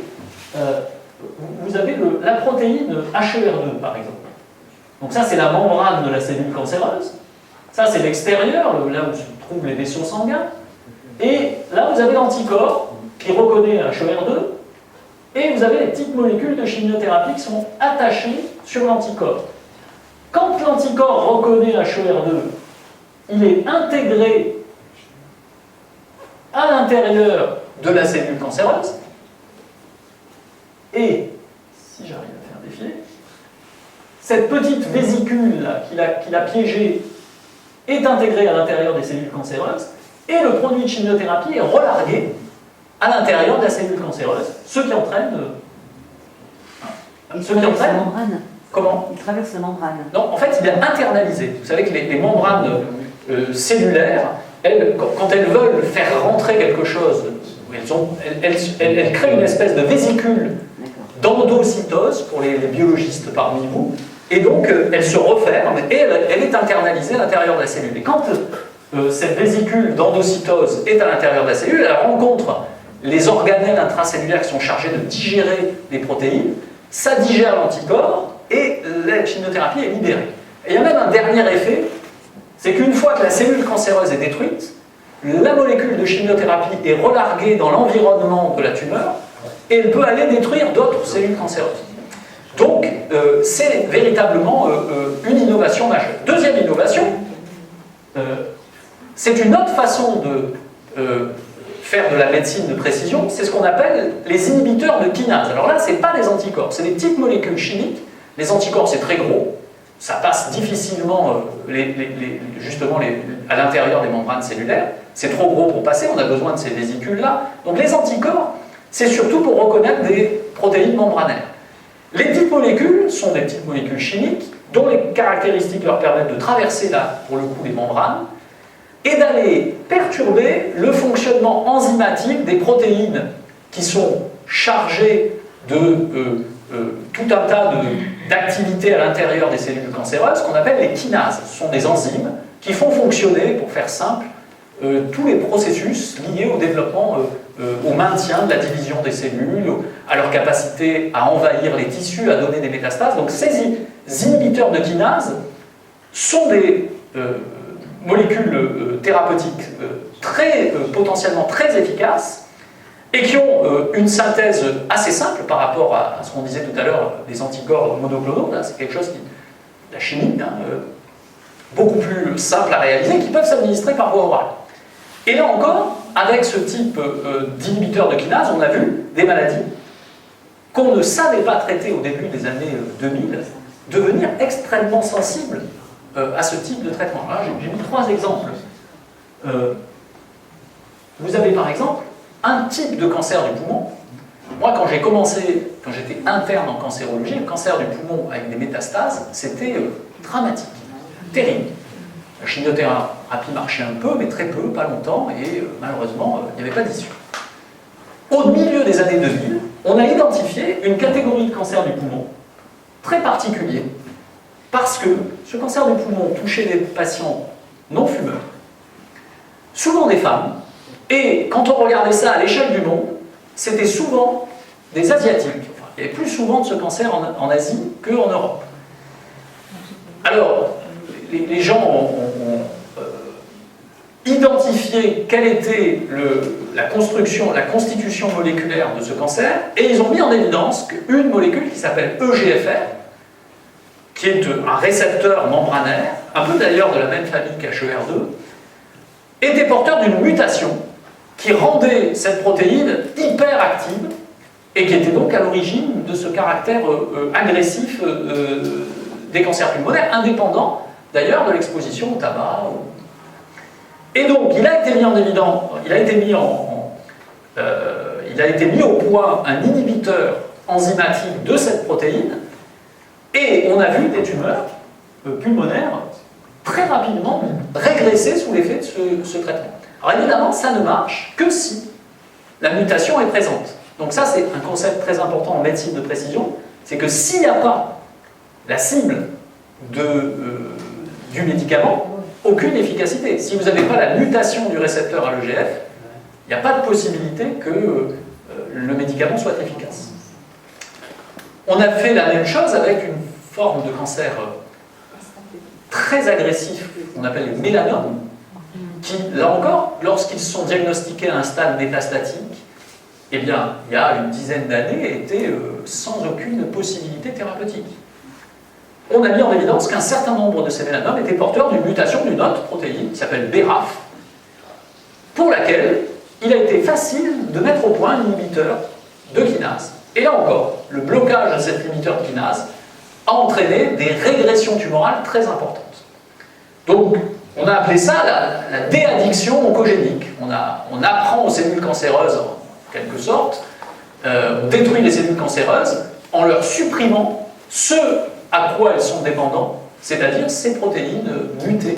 Speaker 1: la protéine HER2, par exemple. Donc ça, c'est la membrane de la cellule cancéreuse. Ça, c'est l'extérieur, là où se trouvent les vaisseaux sanguins. Et là, vous avez l'anticorps qui reconnaît HER2. Et vous avez les petites molécules de chimiothérapie qui sont attachées sur l'anticorps. Quand l'anticorps reconnaît HER2, il est intégré à l'intérieur de la cellule cancéreuse. Et, si j'arrive à faire défiler, cette petite vésicule qu'il a piégée est intégrée à l'intérieur des cellules cancéreuses et le produit de chimiothérapie est relargué à l'intérieur de la cellule cancéreuse, ce qui entraîne... Comment ?
Speaker 2: Il traverse la membrane.
Speaker 1: Non, en fait, il est internalisé. Vous savez que les membranes cellulaires, quand elles veulent faire rentrer quelque chose, elles créent une espèce de vésicule d'endocytose, pour les biologistes parmi vous, et donc elle se referme et elle est internalisée à l'intérieur de la cellule. Et quand cette vésicule d'endocytose est à l'intérieur de la cellule, elle rencontre les organelles intracellulaires qui sont chargés de digérer les protéines, ça digère l'anticorps et la chimiothérapie est libérée. Et il y a même un dernier effet, c'est qu'une fois que la cellule cancéreuse est détruite, la molécule de chimiothérapie est relarguée dans l'environnement de la tumeur et elle peut aller détruire d'autres cellules cancéreuses. Donc, c'est véritablement une innovation majeure. Deuxième innovation, c'est une autre façon de faire de la médecine de précision, c'est ce qu'on appelle les inhibiteurs de kinase. Alors là, ce n'est pas des anticorps, c'est des petites molécules chimiques. Les anticorps, c'est très gros, ça passe difficilement justement à l'intérieur des membranes cellulaires. C'est trop gros pour passer, on a besoin de ces vésicules-là. Donc les anticorps, c'est surtout pour reconnaître des protéines membranaires. Les petites molécules sont des petites molécules chimiques dont les caractéristiques leur permettent de traverser, là, pour le coup, les membranes et d'aller perturber le fonctionnement enzymatique des protéines qui sont chargées de tout un tas d'activités à l'intérieur des cellules cancéreuses qu'on appelle les kinases. Ce sont des enzymes qui font fonctionner, pour faire simple, tous les processus liés au développement, au maintien de la division des cellules, à leur capacité à envahir les tissus, à donner des métastases. Donc ces inhibiteurs de kinase sont des molécules thérapeutiques potentiellement très efficaces et qui ont une synthèse assez simple par rapport à ce qu'on disait tout à l'heure, des anticorps monoclonaux. Là, c'est quelque chose la chimie, beaucoup plus simple à réaliser, qui peuvent s'administrer par voie orale. Et là encore, avec ce type d'inhibiteurs de kinase, on a vu des maladies qu'on ne savait pas traiter au début des années 2000 devenir extrêmement sensibles à ce type de traitement. Là, j'ai mis 3 exemples. Vous avez par exemple un type de cancer du poumon. Moi, quand j'étais interne en cancérologie, le cancer du poumon avec des métastases, c'était dramatique, terrible. La chimiothérapie marchait un peu, mais très peu, pas longtemps, et malheureusement, il n'y avait pas d'issue. Au milieu des années 2000, on a identifié une catégorie de cancer du poumon très particulier, parce que ce cancer du poumon touchait des patients non fumeurs, souvent des femmes, et quand on regardait ça à l'échelle du monde, c'était souvent des Asiatiques. Enfin, il y avait plus souvent de ce cancer en Asie qu'en Europe. Alors, les gens ont identifié quelle était la constitution moléculaire de ce cancer, et ils ont mis en évidence qu'une molécule qui s'appelle EGFR, qui est un récepteur membranaire, un peu d'ailleurs de la même famille qu'HER2, était porteur d'une mutation qui rendait cette protéine hyper active et qui était donc à l'origine de ce caractère agressif des cancers pulmonaires, indépendant d'ailleurs de l'exposition au tabac. Et donc, il a été mis en évidence, il a été mis au point un inhibiteur enzymatique de cette protéine, et on a vu des tumeurs pulmonaires très rapidement régresser sous l'effet de ce traitement. Alors évidemment, ça ne marche que si la mutation est présente. Donc ça, c'est un concept très important en médecine de précision, c'est que s'il n'y a pas la cible du médicament, aucune efficacité. Si vous n'avez pas la mutation du récepteur à l'EGF, il n'y a pas de possibilité que le médicament soit efficace. On a fait la même chose avec une forme de cancer très agressif, qu'on appelle les mélanomes, qui, là encore, lorsqu'ils sont diagnostiqués à un stade métastatique, eh bien, il y a une dizaine d'années, étaient sans aucune possibilité thérapeutique. On a mis en évidence qu'un certain nombre de ces mélanomes étaient porteurs d'une mutation d'une autre protéine qui s'appelle BRAF, pour laquelle il a été facile de mettre au point un inhibiteur de kinase. Et là encore, le blocage de cet inhibiteur de kinase a entraîné des régressions tumorales très importantes. Donc, on a appelé ça la déaddiction oncogénique. On apprend aux cellules cancéreuses, en quelque sorte, on détruit les cellules cancéreuses en leur supprimant ce à quoi elles sont dépendantes, c'est-à-dire ces protéines mutées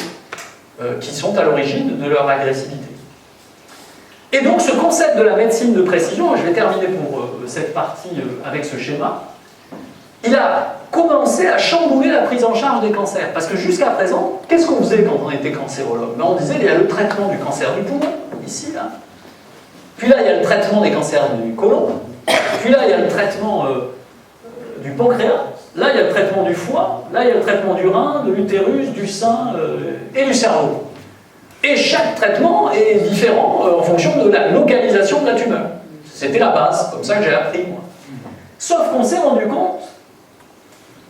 Speaker 1: qui sont à l'origine de leur agressivité. Et donc ce concept de la médecine de précision, je vais terminer pour cette partie avec ce schéma, il a commencé à chambouler la prise en charge des cancers. Parce que jusqu'à présent, qu'est-ce qu'on faisait quand on était cancérologue? On disait, il y a le traitement du cancer du poumon, ici, là. Puis là, il y a le traitement des cancers du côlon. Puis là, il y a le traitement du pancréas. Là, il y a le traitement du foie. Là, il y a le traitement du rein, de l'utérus, du sein et du cerveau. Et chaque traitement est différent en fonction de la localisation de la tumeur. C'était la base, comme ça que j'ai appris, moi. Sauf qu'on s'est rendu compte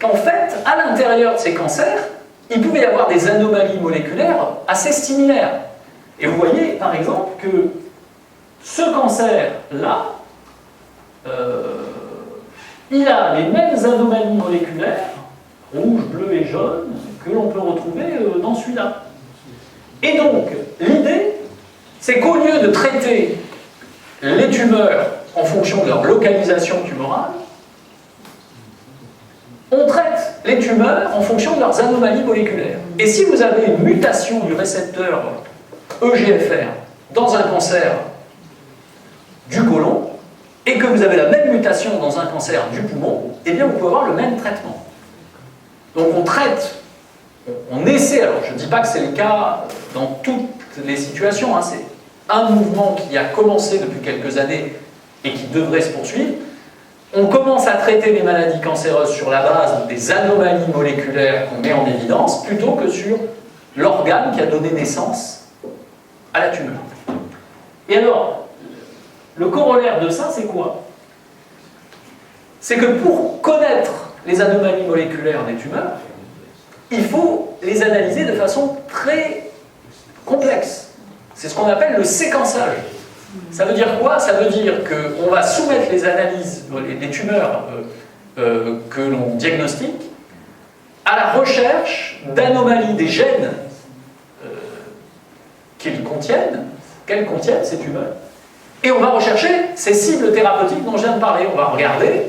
Speaker 1: qu'en fait, à l'intérieur de ces cancers, il pouvait y avoir des anomalies moléculaires assez similaires. Et vous voyez, par exemple, que ce cancer-là, il a les mêmes anomalies moléculaires, rouge, bleu et jaune, que l'on peut retrouver dans celui-là. Et donc, l'idée, c'est qu'au lieu de traiter les tumeurs en fonction de leur localisation tumorale, on traite les tumeurs en fonction de leurs anomalies moléculaires. Et si vous avez une mutation du récepteur EGFR dans un cancer du côlon, et que vous avez la même mutation dans un cancer du poumon, eh bien vous pouvez avoir le même traitement. Donc on traite, on essaie, alors je ne dis pas que c'est le cas dans toutes les situations, hein, c'est un mouvement qui a commencé depuis quelques années et qui devrait se poursuivre. On commence à traiter les maladies cancéreuses sur la base des anomalies moléculaires qu'on met en évidence, plutôt que sur l'organe qui a donné naissance à la tumeur. Et alors, le corollaire de ça, c'est quoi? C'est que pour connaître les anomalies moléculaires des tumeurs, il faut les analyser de façon très complexe. C'est ce qu'on appelle le séquençage. Ça veut dire quoi? Ça veut dire qu'on va soumettre les analyses des tumeurs que l'on diagnostique à la recherche d'anomalies des gènes qu'elles contiennent ces tumeurs. Et on va rechercher ces cibles thérapeutiques dont je viens de parler. On va regarder,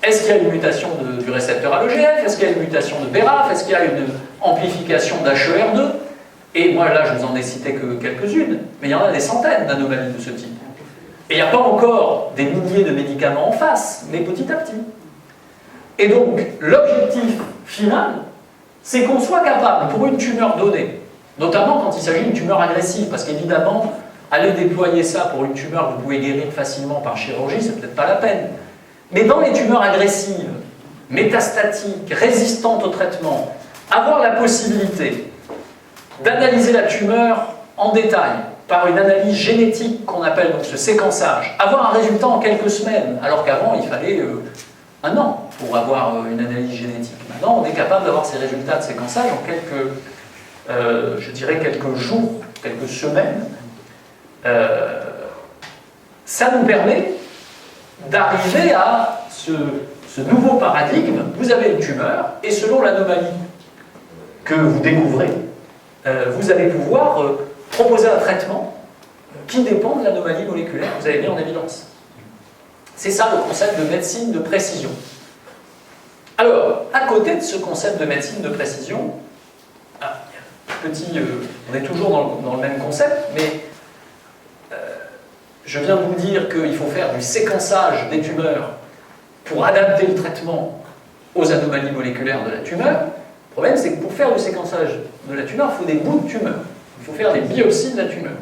Speaker 1: est-ce qu'il y a une mutation du récepteur à l'EGF? Est-ce qu'il y a une mutation de BRAF? Est-ce qu'il y a une amplification d'HER2? Et moi, là, je vous en ai cité que quelques-unes, mais il y en a des centaines d'anomalies de ce type. Et il n'y a pas encore des milliers de médicaments en face, mais petit à petit. Et donc, l'objectif final, c'est qu'on soit capable, pour une tumeur donnée, Notamment quand il s'agit d'une tumeur agressive, parce qu'évidemment, aller déployer ça pour une tumeur que vous pouvez guérir facilement par chirurgie, c'est peut-être pas la peine. Mais dans les tumeurs agressives, métastatiques, résistantes au traitement, avoir la possibilité d'analyser la tumeur en détail, par une analyse génétique qu'on appelle donc ce séquençage, avoir un résultat en quelques semaines, alors qu'avant il fallait un an pour avoir une analyse génétique. Maintenant, on est capable d'avoir ces résultats de séquençage en quelques, je dirais quelques jours, quelques semaines. Ça nous permet d'arriver à ce nouveau paradigme. Vous avez une tumeur, et selon l'anomalie que vous découvrez, vous allez pouvoir proposer un traitement qui dépend de l'anomalie moléculaire que vous avez mis en évidence. C'est ça le concept de médecine de précision. Alors, à côté de ce concept de médecine de précision, on est toujours dans le même concept, mais je viens de vous dire qu'il faut faire du séquençage des tumeurs pour adapter le traitement aux anomalies moléculaires de la tumeur. Le problème, c'est que pour faire du séquençage de la tumeur, il faut des bouts de tumeur. Il faut faire des biopsies de la tumeur.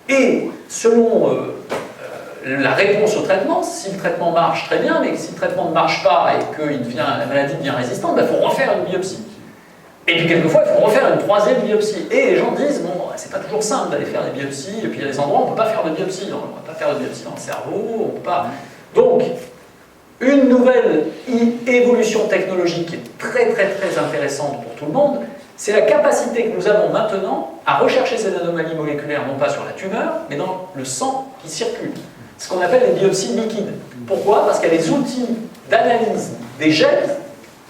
Speaker 1: Et selon la réponse au traitement, si le traitement marche, très bien, mais si le traitement ne marche pas et que la maladie devient résistante, il faut refaire une biopsie. Et puis quelquefois, il faut refaire une troisième biopsie. Et les gens disent, bon, c'est pas toujours simple d'aller faire des biopsies, et puis il y a des endroits où on ne peut pas faire de biopsie. On ne peut pas faire de biopsie dans le cerveau, on ne peut pas... Donc, une nouvelle évolution technologique qui est très très très intéressante pour tout le monde, c'est la capacité que nous avons maintenant à rechercher ces anomalies moléculaires, non pas sur la tumeur, mais dans le sang qui circule. Ce qu'on appelle les biopsies liquides. Pourquoi? Parce qu'il y a des outils d'analyse des gènes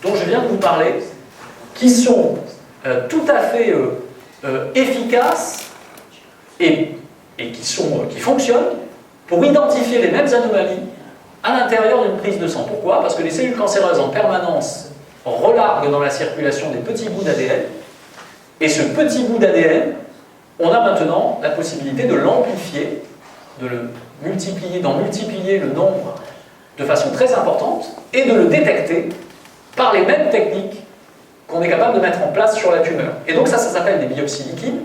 Speaker 1: dont je viens de vous parler, qui sont tout à fait efficaces et qui fonctionnent pour identifier les mêmes anomalies à l'intérieur d'une prise de sang. Pourquoi? Parce que les cellules cancéreuses en permanence relarguent dans la circulation des petits bouts d'ADN, et ce petit bout d'ADN, on a maintenant la possibilité de l'amplifier, de le multiplier, d'en multiplier le nombre de façon très importante, et de le détecter par les mêmes techniques qu'on est capable de mettre en place sur la tumeur. Et donc ça s'appelle des biopsies liquides,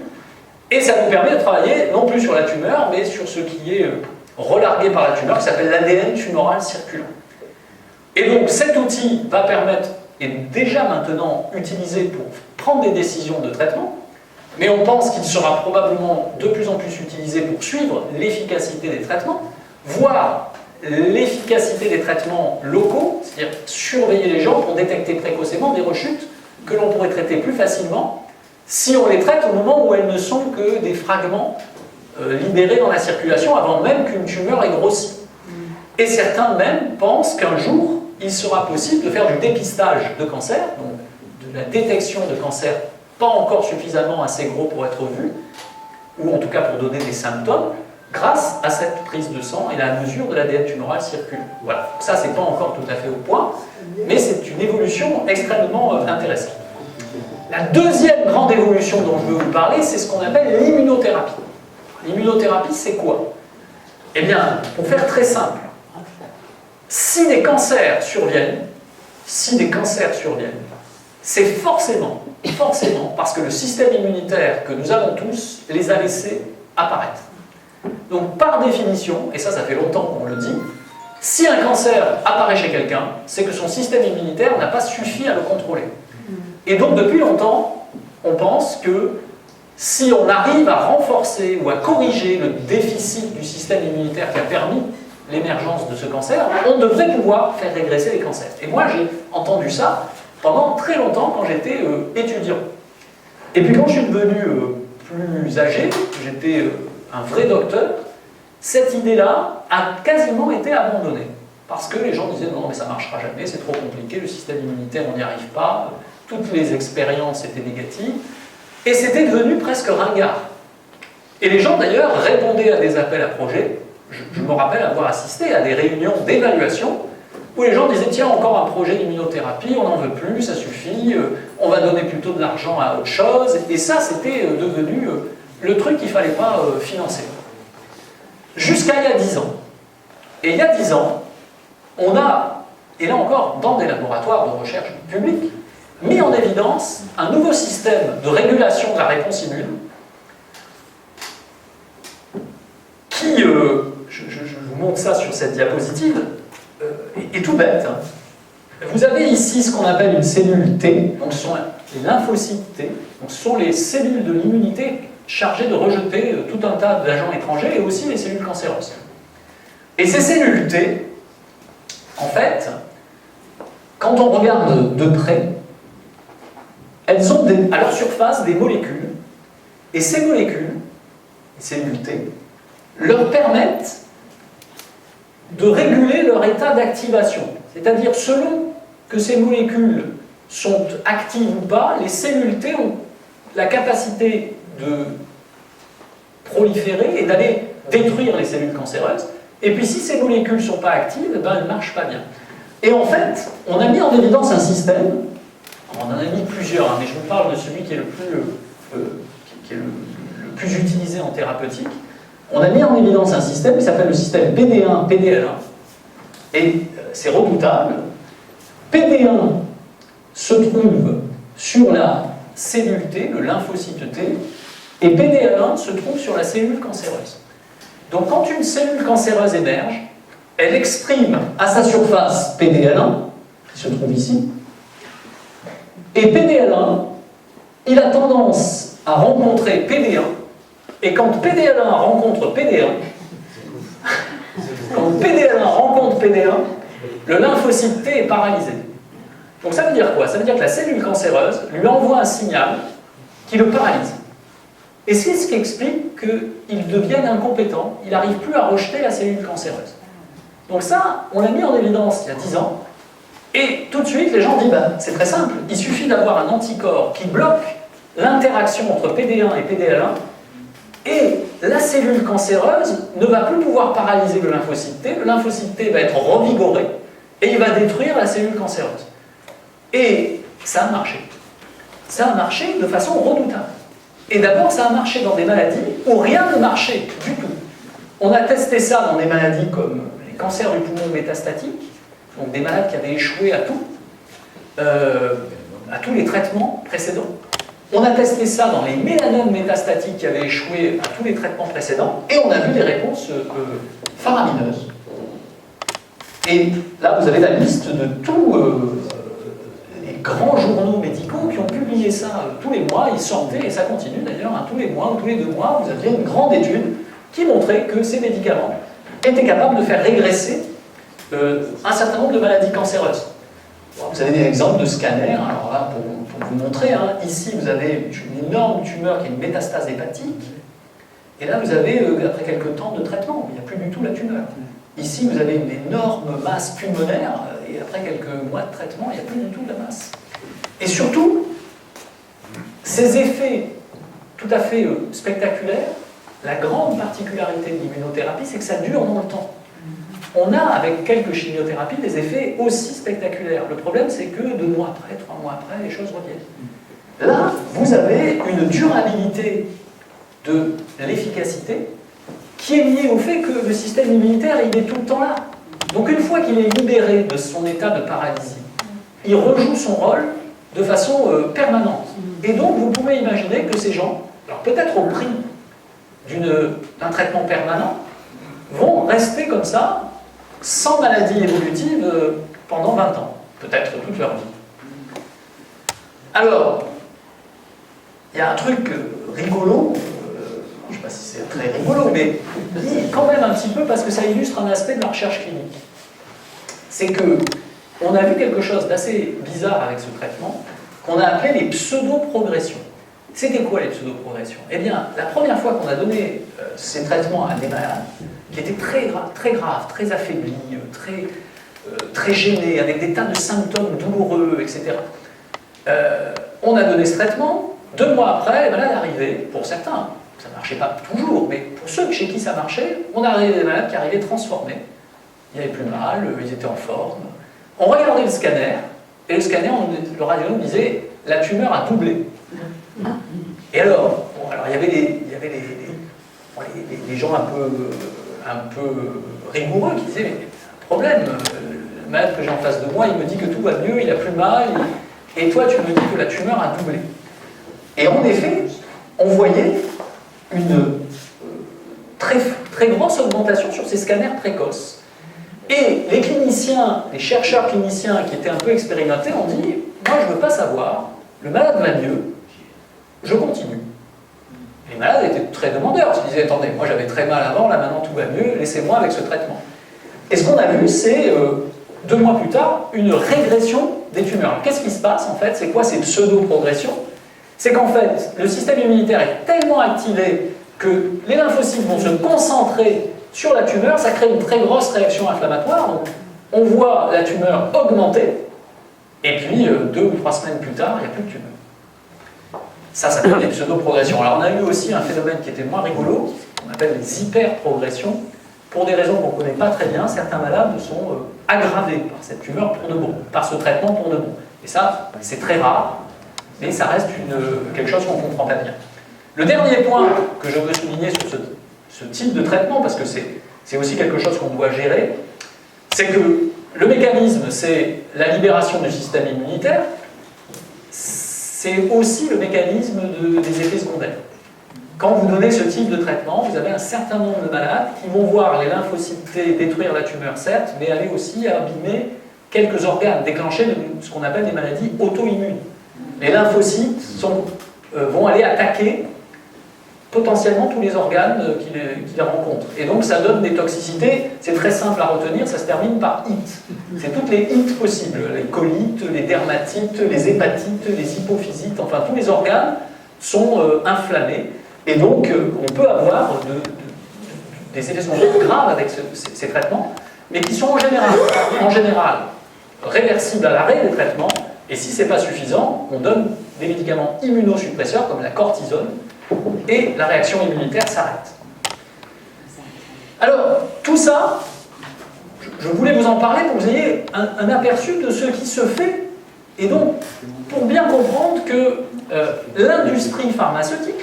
Speaker 1: et ça nous permet de travailler non plus sur la tumeur, mais sur ce qui est relargué par la tumeur, qui s'appelle l'ADN tumoral circulant. Et donc cet outil va permettre, et déjà maintenant utilisé pour prendre des décisions de traitement, mais on pense qu'il sera probablement de plus en plus utilisé pour suivre l'efficacité des traitements, voire l'efficacité des traitements locaux, c'est-à-dire surveiller les gens pour détecter précocement des rechutes que l'on pourrait traiter plus facilement si on les traite au moment où elles ne sont que des fragments libérés dans la circulation avant même qu'une tumeur ait grossi. Et certains même pensent qu'un jour, il sera possible de faire du dépistage de cancer, donc de la détection de cancer pas encore suffisamment assez gros pour être vu, ou en tout cas pour donner des symptômes, grâce à cette prise de sang et la mesure de l'ADN tumoral circulant. Voilà, ça c'est pas encore tout à fait au point, mais c'est une évolution extrêmement intéressante. La deuxième grande évolution dont je veux vous parler, c'est ce qu'on appelle l'immunothérapie. L'immunothérapie, c'est quoi? Eh bien, pour faire très simple, si des cancers surviennent, c'est forcément parce que le système immunitaire que nous avons tous les a laissés apparaître. Donc, par définition, et ça fait longtemps qu'on le dit, si un cancer apparaît chez quelqu'un, c'est que son système immunitaire n'a pas suffi à le contrôler. Et donc, depuis longtemps, on pense que si on arrive à renforcer ou à corriger le déficit du système immunitaire qui a permis l'émergence de ce cancer, on devrait pouvoir faire régresser les cancers. Et moi, j'ai entendu ça pendant très longtemps quand j'étais étudiant. Et puis quand je suis devenu plus âgé, j'étais un vrai docteur, cette idée-là a quasiment été abandonnée. Parce que les gens disaient non, mais ça ne marchera jamais, c'est trop compliqué, le système immunitaire, on n'y arrive pas, toutes les expériences étaient négatives, et c'était devenu presque ringard. Et les gens d'ailleurs répondaient à des appels à projets. Je me rappelle avoir assisté à des réunions d'évaluation où les gens disaient tiens, encore un projet d'immunothérapie, on n'en veut plus, ça suffit, on va donner plutôt de l'argent à autre chose. Et ça, c'était devenu le truc qu'il ne fallait pas financer. Jusqu'à il y a 10 ans. Et il y a 10 ans, on a, et là encore, dans des laboratoires de recherche publics, mis en évidence un nouveau système de régulation de la réponse immune qui, je vous montre ça sur cette diapositive, est tout bête. Hein. Vous avez ici ce qu'on appelle une cellule T, donc ce sont les lymphocytes T, donc ce sont les cellules de l'immunité chargées de rejeter tout un tas d'agents étrangers et aussi les cellules cancéreuses. Et ces cellules T, en fait, quand on regarde de près, elles ont à leur surface des molécules, et ces molécules, les cellules T, leur permettent de réguler leur état d'activation. C'est-à-dire, selon que ces molécules sont actives ou pas, les cellules T ont la capacité de proliférer et d'aller détruire les cellules cancéreuses. Et puis, si ces molécules ne sont pas actives, eh ben, elles ne marchent pas bien. Et en fait, on a mis en évidence un système, on en a mis plusieurs, hein, mais je vous parle de celui qui est le plus utilisé en thérapeutique. On a mis en évidence un système qui s'appelle le système PD1-PDL1. Et c'est redoutable. PD1 se trouve sur la cellule T, le lymphocyte T, et PDL1 se trouve sur la cellule cancéreuse. Donc quand une cellule cancéreuse émerge, elle exprime à sa surface PDL1, qui se trouve ici, et PDL1, il a tendance à rencontrer PD1, et quand PDL1 rencontre PD1, quand PDL1 rencontre PD1, le lymphocyte T est paralysé. Donc ça veut dire quoi? Ça veut dire que la cellule cancéreuse lui envoie un signal qui le paralyse. Et c'est ce qui explique qu'il devienne incompétent, il n'arrive plus à rejeter la cellule cancéreuse. Donc ça, on l'a mis en évidence il y a 10 ans, et tout de suite les gens disent, bah, c'est très simple, il suffit d'avoir un anticorps qui bloque l'interaction entre PD1 et PDL1, et la cellule cancéreuse ne va plus pouvoir paralyser le lymphocyte T va être revigoré, et il va détruire la cellule cancéreuse. Et ça a marché. Ça a marché de façon redoutable. Et d'abord, ça a marché dans des maladies où rien ne marchait du tout. On a testé ça dans des maladies comme les cancers du poumon métastatiques, donc des malades qui avaient échoué à tous les traitements précédents. On a testé ça dans les mélanomes métastatiques qui avaient échoué à tous les traitements précédents, et on a vu des réponses faramineuses. Et là, vous avez la liste de tous les grands journaux médicaux qui ont publié ça tous les mois. Ils sortaient, et ça continue d'ailleurs, hein, tous les mois ou tous les 2 mois, vous aviez une grande étude qui montrait que ces médicaments étaient capables de faire régresser un certain nombre de maladies cancéreuses. Vous avez des exemples de scanners, alors là, pour vous montrer, hein, ici vous avez une énorme tumeur qui est une métastase hépatique, et là vous avez, après quelques temps de traitement, il n'y a plus du tout la tumeur. Ici vous avez une énorme masse pulmonaire, et après quelques mois de traitement, il n'y a plus du tout de la masse. Et surtout, ces effets tout à fait spectaculaires, la grande particularité de l'immunothérapie, c'est que ça dure dans le temps. On a, avec quelques chimiothérapies, des effets aussi spectaculaires. Le problème, c'est que 2 mois après, 3 mois après, les choses reviennent. Là, vous avez une durabilité de l'efficacité qui est liée au fait que le système immunitaire, il est tout le temps là. Donc une fois qu'il est libéré de son état de paralysie, il rejoue son rôle de façon permanente. Et donc, vous pouvez imaginer que ces gens, alors peut-être au prix d'un traitement permanent, vont rester comme ça, sans maladie évolutive, pendant 20 ans, peut-être toute leur vie. Alors, il y a un truc rigolo, je ne sais pas si c'est très rigolo, mais quand même un petit peu, parce que ça illustre un aspect de la recherche clinique. C'est que on a vu quelque chose d'assez bizarre avec ce traitement, qu'on a appelé les pseudo-progressions. C'était quoi les pseudo-progressions? Eh bien, la première fois qu'on a donné ces traitements à des malades, qui étaient très graves, très affaiblis, très gênés, avec des tas de symptômes douloureux, etc. On a donné ce traitement, 2 mois après, les malades arrivaient, pour certains, ça ne marchait pas toujours, mais pour ceux chez qui ça marchait, on a des malades qui arrivaient transformés, il n'y avait plus mal, ils étaient en forme. On regardait le scanner, et le scanner, le radiologue disait, la tumeur a doublé. Et alors, bon, alors il y avait des gens un peu rigoureux qui disaient, mais un problème, le malade que j'ai en face de moi, il me dit que tout va mieux, il a plus mal, et toi tu me dis que la tumeur a doublé. Et en effet, on voyait une très, très grosse augmentation sur ces scanners précoces. Et les cliniciens, les chercheurs cliniciens qui étaient un peu expérimentés ont dit « Moi je ne veux pas savoir, le malade va mieux, je continue ». Les malades étaient très demandeurs, ils disaient « Attendez, moi j'avais très mal avant, là maintenant tout va mieux, laissez-moi avec ce traitement ». Et ce qu'on a vu, c'est 2 mois plus tard, une régression des tumeurs. Qu'est-ce qui se passe en fait? C'est quoi ces pseudo-progressions? C'est qu'en fait, le système immunitaire est tellement activé que les lymphocytes vont se concentrer sur la tumeur, ça crée une très grosse réaction inflammatoire. Donc, on voit la tumeur augmenter, et puis 2 ou 3 semaines plus tard, il n'y a plus de tumeur. Ça s'appelle des pseudo-progressions. Alors on a eu aussi un phénomène qui était moins rigolo, qu'on appelle les hyper-progressions. Pour des raisons qu'on ne connaît pas très bien, certains malades sont aggravés par cette tumeur pour de bon, par ce traitement pour de bon. Et ça, c'est très rare, mais ça reste quelque chose qu'on ne comprend pas bien. Le dernier point que je veux souligner sur ce type de traitement, parce que c'est aussi quelque chose qu'on doit gérer, c'est que le mécanisme, c'est la libération du système immunitaire, c'est aussi le mécanisme des effets secondaires. Quand vous donnez ce type de traitement, vous avez un certain nombre de malades qui vont voir les lymphocytes T détruire la tumeur, certes, mais aller aussi abîmer quelques organes, déclencher ce qu'on appelle des maladies auto-immunes. Les lymphocytes vont aller attaquer potentiellement tous les organes qu'ils rencontrent. Et donc ça donne des toxicités, c'est très simple à retenir, ça se termine par IT. C'est toutes les IT possibles, les colites, les dermatites, les hépatites, les hypophysites, enfin tous les organes sont inflammés. Et donc on peut avoir des effets secondaires graves avec ces traitements, mais qui sont en général réversibles à l'arrêt des traitements, et si ce n'est pas suffisant, on donne des médicaments immunosuppresseurs comme la cortisone, et la réaction immunitaire s'arrête. Alors, tout ça, je voulais vous en parler pour que vous ayez un aperçu de ce qui se fait, et donc, pour bien comprendre que l'industrie pharmaceutique,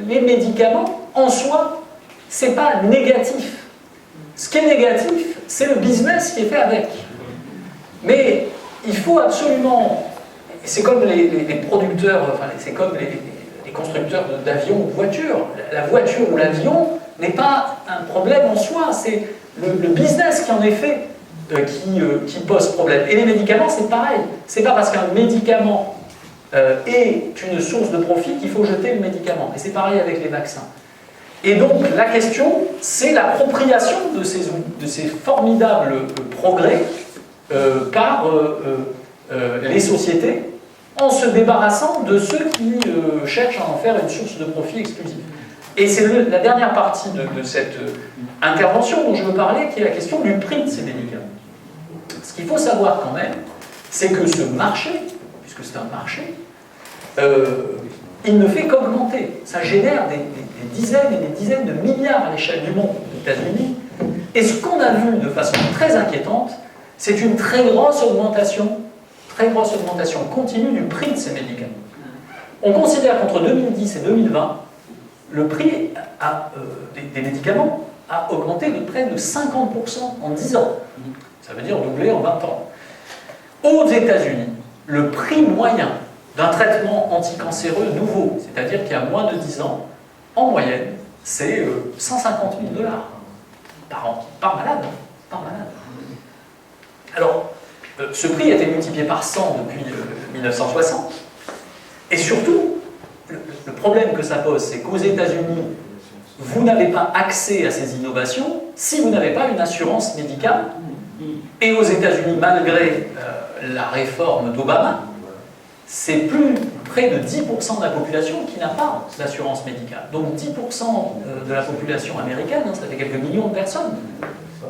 Speaker 1: les médicaments, en soi, c'est pas négatif. Ce qui est négatif, c'est le business qui est fait avec. Mais il faut absolument... C'est comme les producteurs, enfin, c'est comme les constructeurs d'avions ou de voitures. La voiture ou l'avion n'est pas un problème en soi, c'est le business qui en est fait qui pose problème. Et les médicaments, c'est pareil. C'est pas parce qu'un médicament est une source de profit qu'il faut jeter le médicament. Et c'est pareil avec les vaccins. Et donc, la question, c'est l'appropriation de ces formidables progrès par les sociétés en se débarrassant de ceux qui cherchent à en faire une source de profit exclusive. Et c'est la dernière partie de cette intervention dont je veux parler, qui est la question du prix de ces médicaments. Ce qu'il faut savoir quand même, c'est que ce marché, puisque c'est un marché, il ne fait qu'augmenter. Ça génère des dizaines et des dizaines de milliards à l'échelle du monde, aux États-Unis. Et ce qu'on a vu de façon très inquiétante, c'est une très grosse augmentation continue du prix de ces médicaments. On considère qu'entre 2010 et 2020, le prix des médicaments a augmenté de près de 50% en 10 ans. Ça veut dire doubler en 20 ans. Aux États-Unis, le prix moyen d'un traitement anticancéreux nouveau, c'est-à-dire qui a moins de 10 ans, en moyenne, c'est 150 000 $ par an, par malade. Alors, ce prix a été multiplié par 100 depuis 1960. Et surtout, le problème que ça pose, c'est qu'aux États-Unis, vous n'avez pas accès à ces innovations si vous n'avez pas une assurance médicale. Et aux États-Unis, malgré la réforme d'Obama, c'est près de 10% de la population qui n'a pas d'assurance médicale. Donc 10% de la population américaine, ça fait quelques millions de personnes,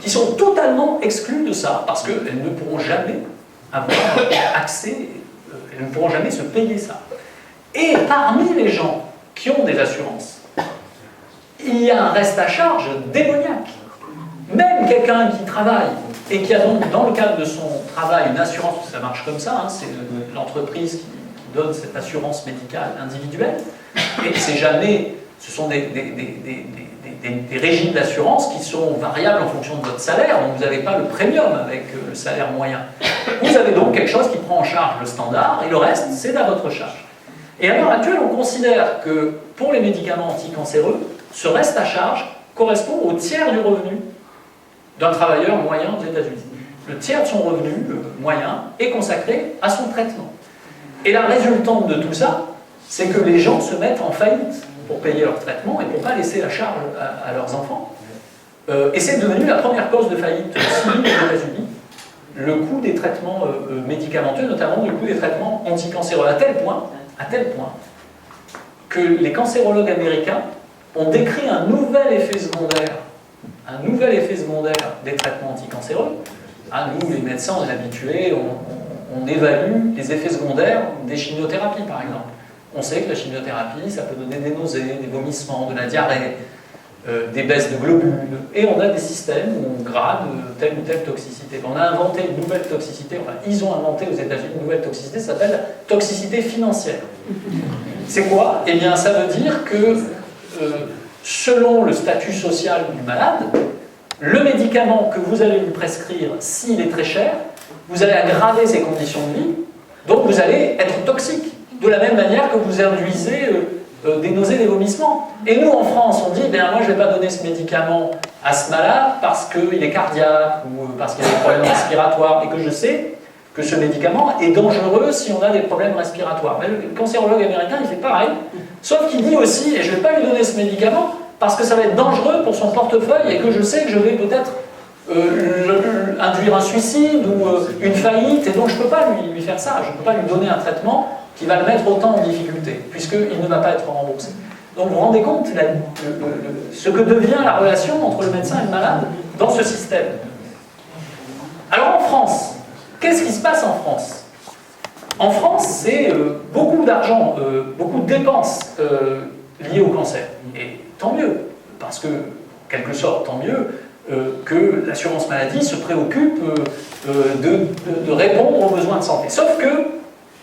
Speaker 1: qui sont totalement exclues de ça, parce qu'elles ne pourront jamais avoir accès, elles ne pourront jamais se payer ça. Et parmi les gens qui ont des assurances, il y a un reste à charge démoniaque. Même quelqu'un qui travaille et qui a donc, dans le cadre de son travail, une assurance, ça marche comme ça, hein, c'est l'entreprise qui donne cette assurance médicale individuelle, et c'est jamais, ce sont des des régimes d'assurance qui sont variables en fonction de votre salaire, donc vous n'avez pas le premium avec le salaire moyen. Vous avez donc quelque chose qui prend en charge le standard, et le reste, c'est à votre charge. Et à l'heure actuelle, on considère que pour les médicaments anticancéreux, ce reste à charge correspond au tiers du revenu d'un travailleur moyen aux États-Unis. Le tiers de son revenu moyen est consacré à son traitement. Et la résultante de tout ça, c'est que les gens se mettent en faillite pour payer leur traitement et pour ne pas laisser la charge à leurs enfants. Et c'est devenu la première cause de faillite civile aux États-Unis, le coût des traitements médicamenteux, notamment le coût des traitements anticancéreux, à tel point que les cancérologues américains ont décrit un nouvel effet secondaire des traitements anticancéreux. Nous, les médecins, on est habitués, on évalue les effets secondaires des chimiothérapies, par exemple. On sait que la chimiothérapie, ça peut donner des nausées, des vomissements, de la diarrhée, des baisses de globules, et on a des systèmes où on grade telle ou telle toxicité. On a inventé une nouvelle toxicité, enfin, ils ont inventé aux États-Unis une nouvelle toxicité, ça s'appelle la toxicité financière. C'est quoi? Eh bien, ça veut dire que, selon le statut social du malade, le médicament que vous allez lui prescrire, s'il est très cher, vous allez aggraver ses conditions de vie, donc vous allez être toxique, de la même manière que vous induisez des nausées, des vomissements. Et nous, en France, on dit, ben, moi, je ne vais pas donner ce médicament à ce malade parce qu'il est cardiaque ou parce qu'il a des problèmes respiratoires et que je sais que ce médicament est dangereux si on a des problèmes respiratoires. Mais le cancérologue américain, il fait pareil, sauf qu'il dit aussi, et je ne vais pas lui donner ce médicament parce que ça va être dangereux pour son portefeuille et que je sais que je vais peut-être induire un suicide ou une faillite, et donc je ne peux pas lui faire ça, je ne peux pas lui donner un traitement qui va le mettre autant en difficulté, puisqu'il ne va pas être remboursé. Donc vous vous rendez compte ce que devient la relation entre le médecin et le malade dans ce système. Alors en France, qu'est-ce qui se passe en France? En France, c'est beaucoup d'argent, beaucoup de dépenses liées au cancer. Et tant mieux, parce que, quelque sorte, tant mieux que l'assurance maladie se préoccupe de répondre aux besoins de santé. Sauf que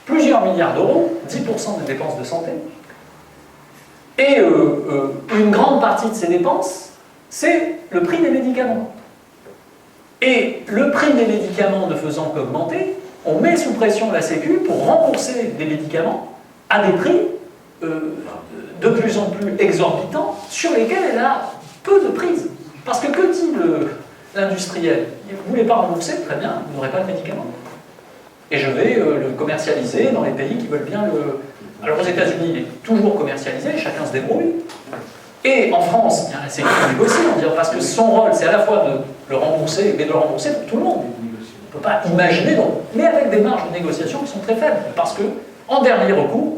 Speaker 1: plusieurs milliards d'euros, 10% des dépenses de santé, et une grande partie de ces dépenses, c'est le prix des médicaments. Et le prix des médicaments ne faisant qu'augmenter, on met sous pression la Sécu pour rembourser des médicaments à des prix de plus en plus exorbitants, sur lesquels elle a peu de prise. Parce que dit l'industriel? Vous ne voulez pas rembourser? Très bien, vous n'aurez pas de médicament. Et je vais le commercialiser dans les pays qui veulent bien le... Alors aux États-Unis, il est toujours commercialisé, chacun se débrouille. Et en France, il y a la Sécu qui négocie, parce que son rôle, c'est à la fois de le rembourser, mais de le rembourser pour tout le monde. On ne peut pas imaginer, donc, mais avec des marges de négociation qui sont très faibles. Parce que, en dernier recours,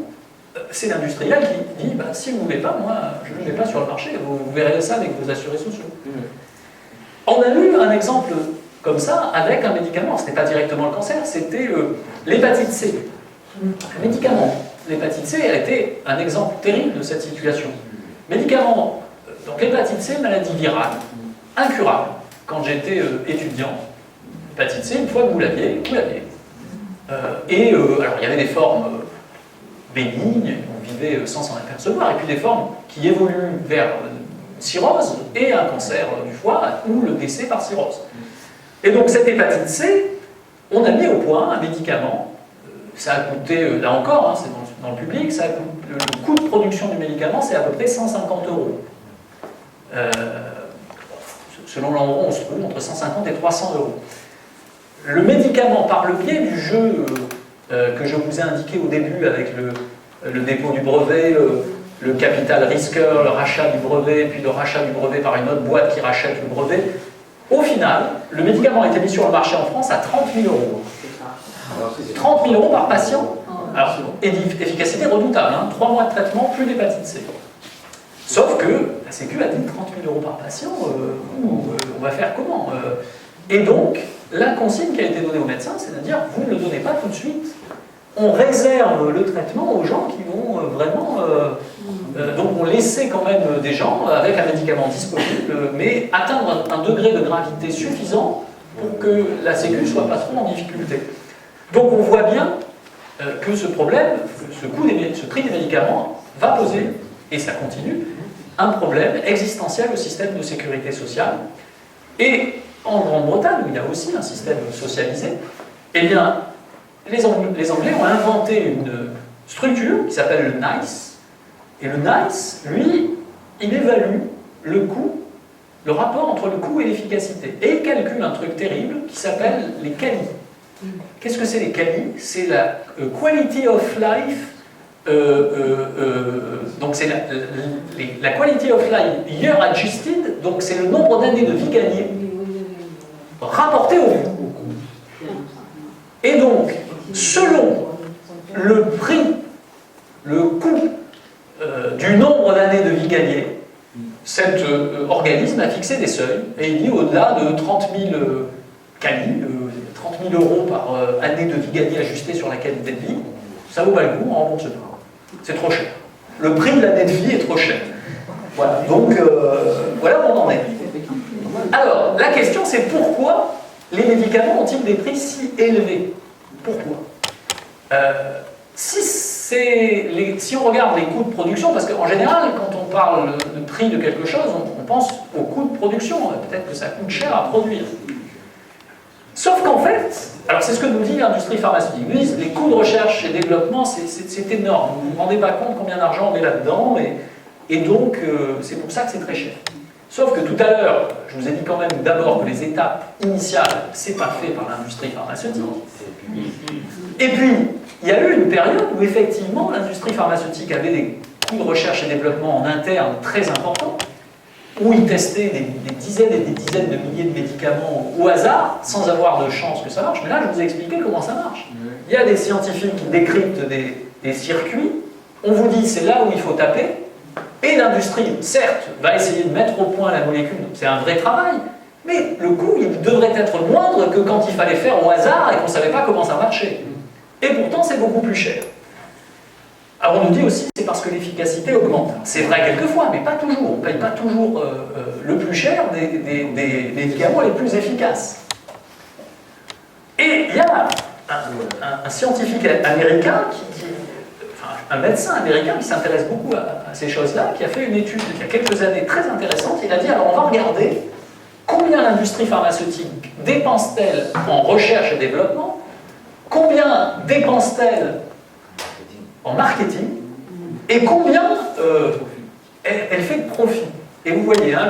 Speaker 1: c'est l'industriel qui dit, si vous ne voulez pas, moi, je ne le mets pas sur le marché, vous verrez ça avec vos assurés sociaux. On a eu un exemple comme ça avec un médicament, ce n'est pas directement le cancer, c'était l'hépatite C. Le médicament, l'hépatite C a été un exemple terrible de cette situation. Médicament, donc l'hépatite C, maladie virale, incurable. Quand j'étais étudiant, l'hépatite C, une fois que vous l'aviez, vous l'aviez. Alors il y avait des formes bénignes, on vivait sans s'en apercevoir, et puis des formes qui évoluent vers cirrhose et un cancer du foie ou le décès par cirrhose. Et donc cette hépatite C, on a mis au point un médicament, ça a coûté, là encore, c'est dans le public, ça a coûté, le coût de production du médicament c'est à peu près 150 €. Selon l'endroit où on se trouve, entre 150 et 300 €. Le médicament, par le biais du jeu que je vous ai indiqué au début avec le dépôt du brevet, le capital risqueur, le rachat du brevet, puis le rachat du brevet par une autre boîte qui rachète le brevet, au final, le médicament a été mis sur le marché en France à 30 000 €. 30 000 € par patient. Alors, efficacité redoutable, 3 mois de traitement, plus d'hépatite C. Sauf que la Sécu a dit 30 000 € par patient, on va faire comment? Et donc, la consigne qui a été donnée aux médecins, c'est-à-dire, vous ne le donnez pas tout de suite. On réserve le traitement aux gens qui vont vraiment... donc on laissait quand même des gens avec un médicament disponible, mais atteindre un degré de gravité suffisant pour que la Sécu ne soit pas trop en difficulté. Donc on voit bien que ce problème, ce prix des médicaments va poser, et ça continue, un problème existentiel au système de sécurité sociale. Et en Grande-Bretagne, où il y a aussi un système socialisé, eh bien, les Anglais ont inventé une structure qui s'appelle le NICE. Et le NICE, lui, il évalue le coût, le rapport entre le coût et l'efficacité. Et il calcule un truc terrible qui s'appelle les CALI. Qu'est-ce que c'est les CALI? C'est la Quality of Life. Donc c'est la Quality of Life Year Adjusted, donc c'est le nombre d'années de vie gagnées rapporté au coût. Et donc, selon le prix, le coût du nombre d'années de vie gagnées, cet organisme a fixé des seuils, et il dit au-delà de 30 000 CALI, 30 000 euros par année de vie gagnée ajustée sur la qualité de vie, ça vaut pas le coup, on rembourse pas. C'est trop cher. Le prix de l'année de vie est trop cher. Voilà, donc voilà où on en est. Alors, la question c'est pourquoi les médicaments ont-ils des prix si élevés? Pourquoi? Si on regarde les coûts de production, parce qu'en général, quand on parle de prix de quelque chose, on pense au coût de production. Peut-être que ça coûte cher à produire. Sauf qu'en fait, alors c'est ce que nous dit l'industrie pharmaceutique. Ils disent les coûts de recherche et développement, c'est énorme. Vous ne vous rendez pas compte combien d'argent on met là-dedans, et donc c'est pour ça que c'est très cher. Sauf que tout à l'heure, je vous ai dit quand même d'abord que les étapes initiales, c'est pas fait par l'industrie pharmaceutique. Et puis, il y a eu une période où effectivement l'industrie pharmaceutique avait des coûts de recherche et développement en interne très importants, où ils testaient des dizaines et des dizaines de milliers de médicaments au hasard, sans avoir de chance que ça marche. Mais là, je vous ai expliqué comment ça marche. Il y a des scientifiques qui décryptent des circuits, on vous dit c'est là où il faut taper, et l'industrie, certes, va essayer de mettre au point la molécule, c'est un vrai travail, mais le coût, il devrait être moindre que quand il fallait faire au hasard et qu'on ne savait pas comment ça marchait. Et pourtant, c'est beaucoup plus cher. Alors on nous dit aussi c'est parce que l'efficacité augmente. C'est vrai quelquefois, mais pas toujours. On ne paye pas toujours le plus cher des médicaments les plus efficaces. Et il y a un scientifique américain, un médecin américain qui s'intéresse beaucoup à ces choses-là, qui a fait une étude il y a quelques années très intéressante. Il a dit alors on va regarder combien l'industrie pharmaceutique dépense-t-elle en recherche et développement, combien dépense-t-elle en marketing, et combien elle fait de profit. Et vous voyez, hein,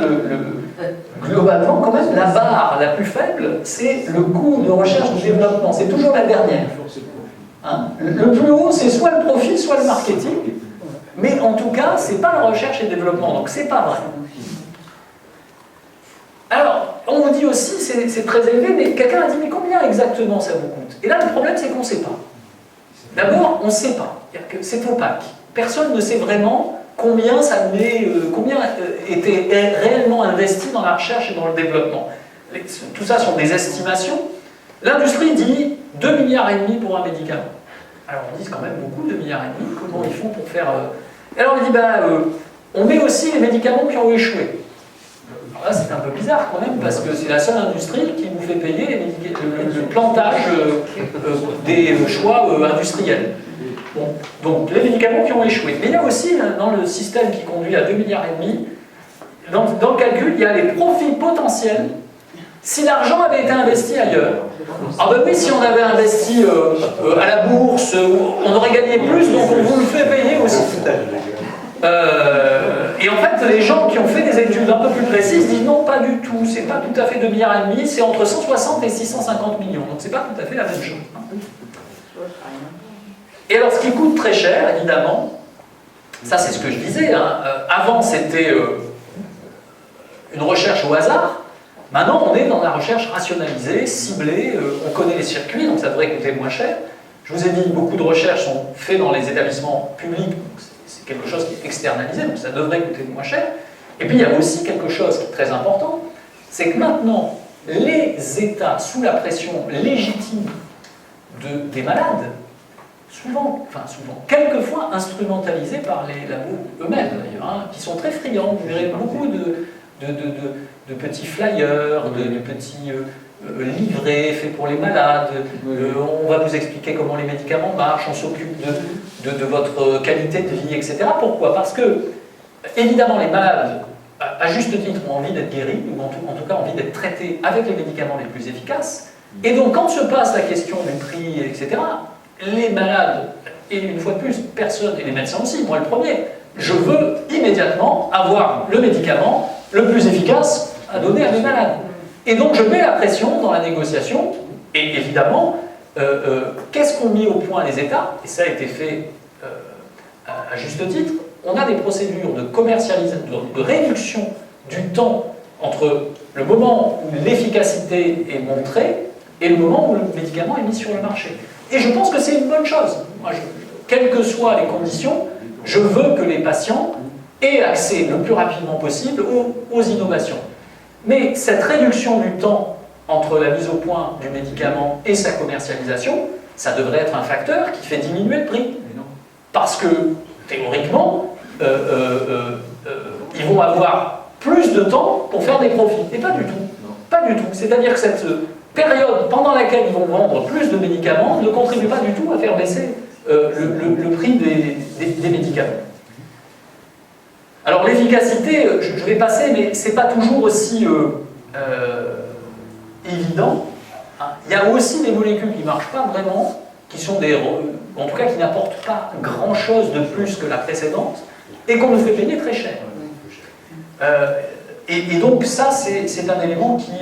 Speaker 1: globalement, quand même, la barre la plus faible, c'est le coût de recherche et de développement. C'est toujours la dernière. Hein? Le plus haut, c'est soit le profit, soit le marketing. Mais en tout cas, c'est pas la recherche et le développement. Donc, c'est pas vrai. Alors, on vous dit aussi, c'est très élevé, mais quelqu'un a dit, mais combien exactement ça vous coûte? Et là, le problème, c'est qu'on ne sait pas. D'abord, on ne sait pas. C'est opaque. Personne ne sait vraiment combien était réellement investi dans la recherche et dans le développement. Tout ça sont des estimations. L'industrie dit 2,5 milliards pour un médicament. Alors on dit quand même beaucoup, 2,5 milliards. Comment ils font pour faire... Alors on dit, on met aussi les médicaments qui ont échoué. Alors là c'est un peu bizarre quand même, parce que c'est la seule industrie qui vous fait payer le plantage des choix industriels. Bon, donc les médicaments qui ont échoué. Mais il y a aussi, dans le système qui conduit à 2,5 milliards, dans le calcul, il y a les profits potentiels si l'argent avait été investi ailleurs. Ah ben oui, si on avait investi à la bourse, on aurait gagné plus, donc on vous le fait payer aussi. Et en fait, les gens qui ont fait des études un peu plus précises disent non, pas du tout, c'est pas tout à fait 2,5 milliards, c'est entre 160 et 650 millions, donc c'est pas tout à fait la même chose. Et alors, ce qui coûte très cher, évidemment, ça c'est ce que je disais, hein, avant c'était une recherche au hasard, maintenant on est dans la recherche rationalisée, ciblée, on connaît les circuits, donc ça devrait coûter moins cher. Je vous ai dit, beaucoup de recherches sont faites dans les établissements publics, donc c'est quelque chose qui est externalisé, donc ça devrait coûter moins cher. Et puis il y a aussi quelque chose qui est très important, c'est que maintenant, les États, sous la pression légitime des malades, souvent, quelquefois instrumentalisés par les labos eux-mêmes d'ailleurs, hein, qui sont très friands. Vous verrez beaucoup de petits flyers, de petits livrets faits pour les malades. On va vous expliquer comment les médicaments marchent, on s'occupe de votre qualité de vie, etc. Pourquoi? Parce que évidemment, les malades, à juste titre, ont envie d'être guéris, ou en tout cas envie d'être traités avec les médicaments les plus efficaces. Et donc, quand se passe la question du prix, etc., les malades, et une fois de plus, personne, et les médecins aussi, moi le premier, je veux immédiatement avoir le médicament le plus efficace à donner à mes malades. Et donc, je mets la pression dans la négociation, et évidemment, qu'est-ce qu'ont mis au point les États? Et ça a été fait à juste titre. On a des procédures de commercialisation, de réduction du temps entre le moment où l'efficacité est montrée et le moment où le médicament est mis sur le marché. Et je pense que c'est une bonne chose. Moi, quelles que soient les conditions, je veux que les patients aient accès le plus rapidement possible aux innovations. Mais cette réduction du temps entre la mise au point du médicament et sa commercialisation, ça devrait être un facteur qui fait diminuer le prix. Parce que, théoriquement, ils vont avoir plus de temps pour faire des profits. Et pas du tout. Pas du tout. C'est-à-dire que cette période pendant laquelle ils vont vendre plus de médicaments ne contribue pas du tout à faire baisser le prix des médicaments. Alors l'efficacité, je vais passer, mais c'est pas toujours aussi évident. Il y a aussi des molécules qui ne marchent pas vraiment, qui sont en tout cas qui n'apportent pas grand-chose de plus que la précédente, et qu'on nous fait payer très cher. Et donc ça, c'est un élément qui...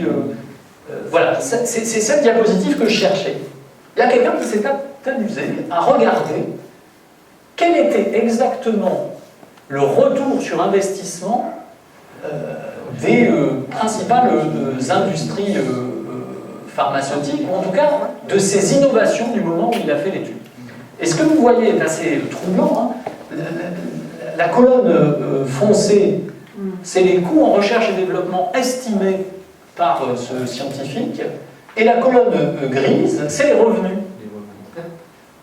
Speaker 1: voilà, c'est cette diapositive que je cherchais. Il y a quelqu'un qui s'est amusé à regarder quel était exactement le retour sur investissement des principales industries pharmaceutiques, ou en tout cas de ces innovations du moment où il a fait l'étude. Et ce que vous voyez est assez troublant. Hein. La colonne foncée, c'est les coûts en recherche et développement estimés par ce scientifique, et la colonne grise, c'est les revenus.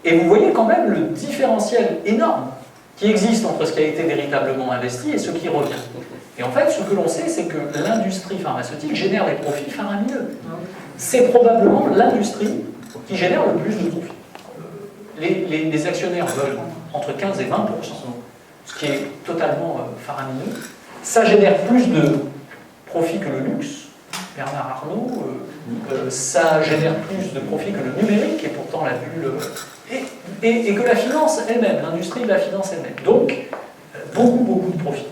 Speaker 1: Et vous voyez quand même le différentiel énorme qui existe entre ce qui a été véritablement investi et ce qui revient. Et en fait, ce que l'on sait, c'est que l'industrie pharmaceutique génère des profits faramineux. C'est probablement l'industrie qui génère le plus de profits. Les actionnaires veulent entre 15 et 20%, ce qui est totalement faramineux. Ça génère plus de profits que le luxe, Bernard Arnault, ça génère plus de profits que le numérique, et pourtant la bulle, et que la finance elle-même, l'industrie de la finance elle-même. Donc, beaucoup de profits.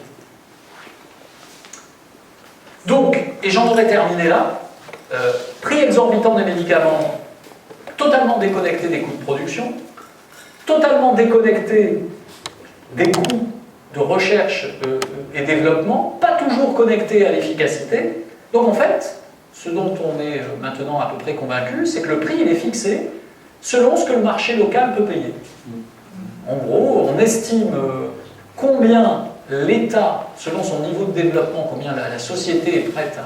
Speaker 1: Donc, et j'en aurais terminé là, prix exorbitant des médicaments, totalement déconnecté des coûts de production, totalement déconnecté des coûts de recherche et développement, pas toujours connecté à l'efficacité. Donc en fait, ce dont on est maintenant à peu près convaincu, c'est que le prix il est fixé selon ce que le marché local peut payer. En gros, on estime combien l'État, selon son niveau de développement, combien la société est prête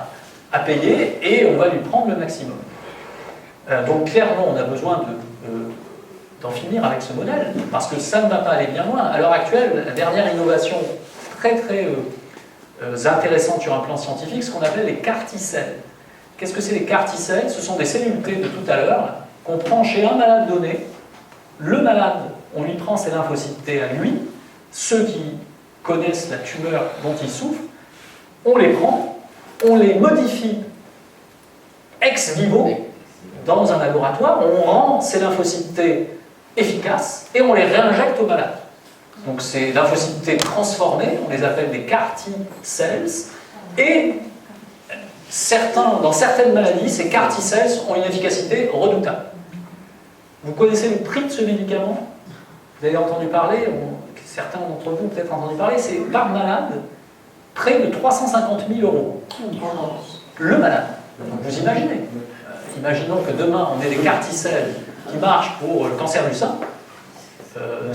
Speaker 1: à payer, et on va lui prendre le maximum. Donc clairement, on a besoin d'en finir avec ce modèle, parce que ça ne va pas aller bien loin. À l'heure actuelle, la dernière innovation très intéressante sur un plan scientifique, ce qu'on appelle les CAR-T-cells. Qu'est-ce que c'est les CAR-T-cells? Ce sont des cellules T de tout à l'heure qu'on prend chez un malade donné. Le malade, on lui prend ses lymphocytes T à lui. Ceux qui connaissent la tumeur dont il souffre, on les prend, on les modifie ex vivo dans un laboratoire, on rend ces lymphocytes T efficaces et on les réinjecte au malade. Donc ces lymphocytes T transformés, on les appelle des CAR-T-cells, et dans certaines maladies, ces CAR-T-cells ont une efficacité redoutable. Vous connaissez le prix de ce médicament? Vous avez entendu parler, certains d'entre vous ont peut-être entendu parler, c'est par malade près de 350 000 €. Le malade. Donc vous imaginez. Imaginons que demain on ait des CAR-T-cells qui marchent pour le cancer du sein,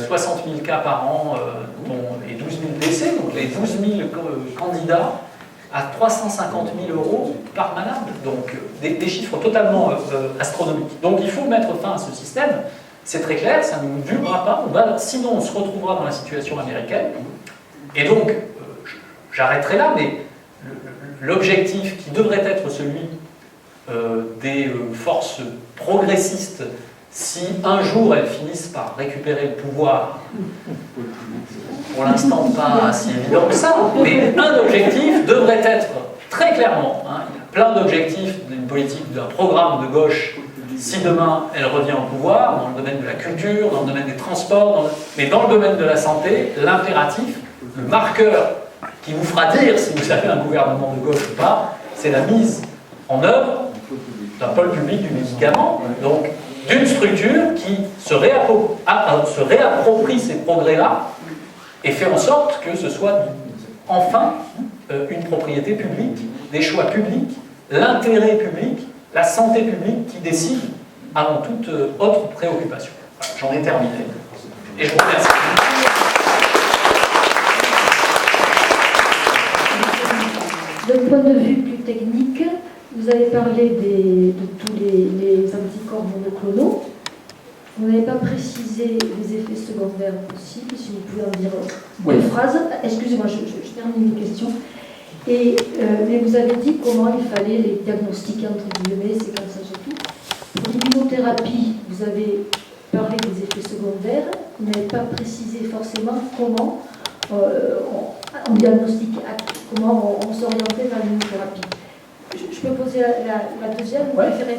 Speaker 1: 60 000 cas par an, et 12 000 décès, donc les 12 000 candidats à 350 000 € par malade, donc des chiffres totalement astronomiques. Donc il faut mettre fin à ce système, c'est très clair, ça ne durera pas, sinon on se retrouvera dans la situation américaine, et donc j'arrêterai là, mais l'objectif qui devrait être celui des forces progressistes, Si un jour elles finissent par récupérer le pouvoir, pour l'instant pas si évident que ça, mais un objectif devrait être très clairement, hein, il y a plein d'objectifs d'une politique, d'un programme de gauche, si demain elle revient au pouvoir, dans le domaine de la culture, dans le domaine des transports, mais dans le domaine de la santé, l'impératif, le marqueur qui vous fera dire si vous avez un gouvernement de gauche ou pas, c'est la mise en œuvre d'un pôle public du médicament, donc d'une structure qui se réapproprie ces progrès-là et fait en sorte que ce soit enfin une propriété publique, des choix publics, l'intérêt public, la santé publique qui décide avant toute autre préoccupation. Voilà, j'en ai terminé et je vous remercie.
Speaker 2: D'un point de vue plus technique, vous avez parlé de tous les anticorps monoclonaux. Vous n'avez pas précisé les effets secondaires possibles, si vous pouvez en dire deux phrases. Excusez-moi, je termine une question. Mais vous avez dit comment il fallait les diagnostiquer, entre guillemets, séquençage et tout. Pour l'immunothérapie, vous avez parlé des effets secondaires, vous n'avez pas précisé forcément comment on diagnostique, comment on s'orientait vers l'immunothérapie. Je peux poser la deuxième, vous préférez?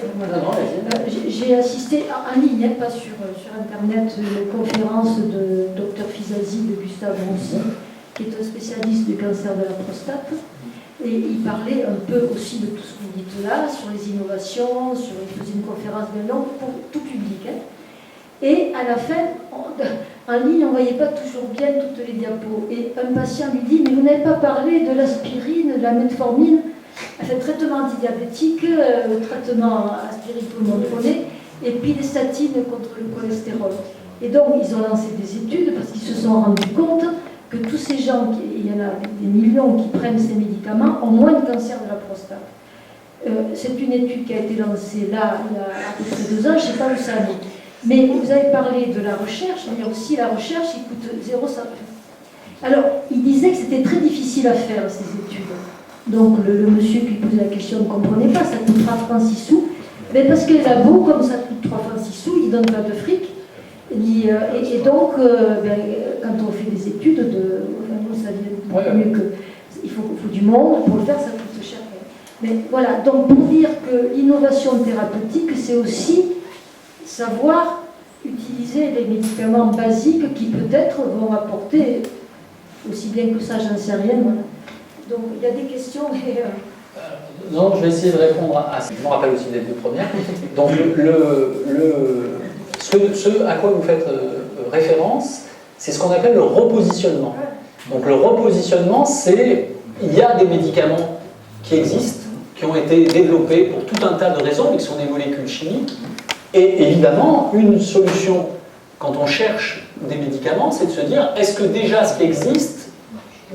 Speaker 2: J'ai assisté en ligne, pas sur Internet, une conférence de Dr Fizazi, de Gustave Ronsi, qui est un spécialiste du cancer de la prostate. Et il parlait un peu aussi de tout ce que vous dites là, sur les innovations, il faisait une conférence bien longue pour tout public. Hein. Et à la fin, en ligne, on ne voyait pas toujours bien toutes les diapos. Et un patient lui dit, mais vous n'avez pas parlé de l'aspirine, de la metformine, enfin, traitement antidiabétique, traitement aspirine, tout le monde connaît, et puis les statines contre le cholestérol. Et donc, ils ont lancé des études parce qu'ils se sont rendus compte que tous ces gens, il y en a des millions qui prennent ces médicaments, ont moins de cancer de la prostate. C'est une étude qui a été lancée là, il y a à peu près 2 ans, je ne sais pas où ça en est. Mais vous avez parlé de la recherche, mais aussi la recherche, il coûte 0 centime. Alors, il disait que c'était très difficile à faire, ces études. Donc, le monsieur qui posait la question ne comprenait pas, ça coûtera 36 sous. Mais parce que les labos, comme ça coûte 3 fois 6 sous, ils ne donnent pas de fric. Et donc, quand on fait des études, ça vient mieux que. Il faut du monde, pour le faire, ça coûte cher. Mais voilà, donc pour dire que l'innovation thérapeutique, c'est aussi savoir utiliser les médicaments basiques qui peut-être vont apporter, aussi bien que ça, j'en sais rien. Voilà. Donc il y a des questions. Mais,
Speaker 1: non, je vais essayer de répondre à ça. Je me rappelle aussi des 2 premières. Donc ce à quoi vous faites référence, c'est ce qu'on appelle le repositionnement. Donc le repositionnement, c'est il y a des médicaments qui existent, qui ont été développés pour tout un tas de raisons, mais qui sont des molécules chimiques. Et évidemment, une solution, quand on cherche des médicaments, c'est de se dire, est-ce que déjà ce qui existe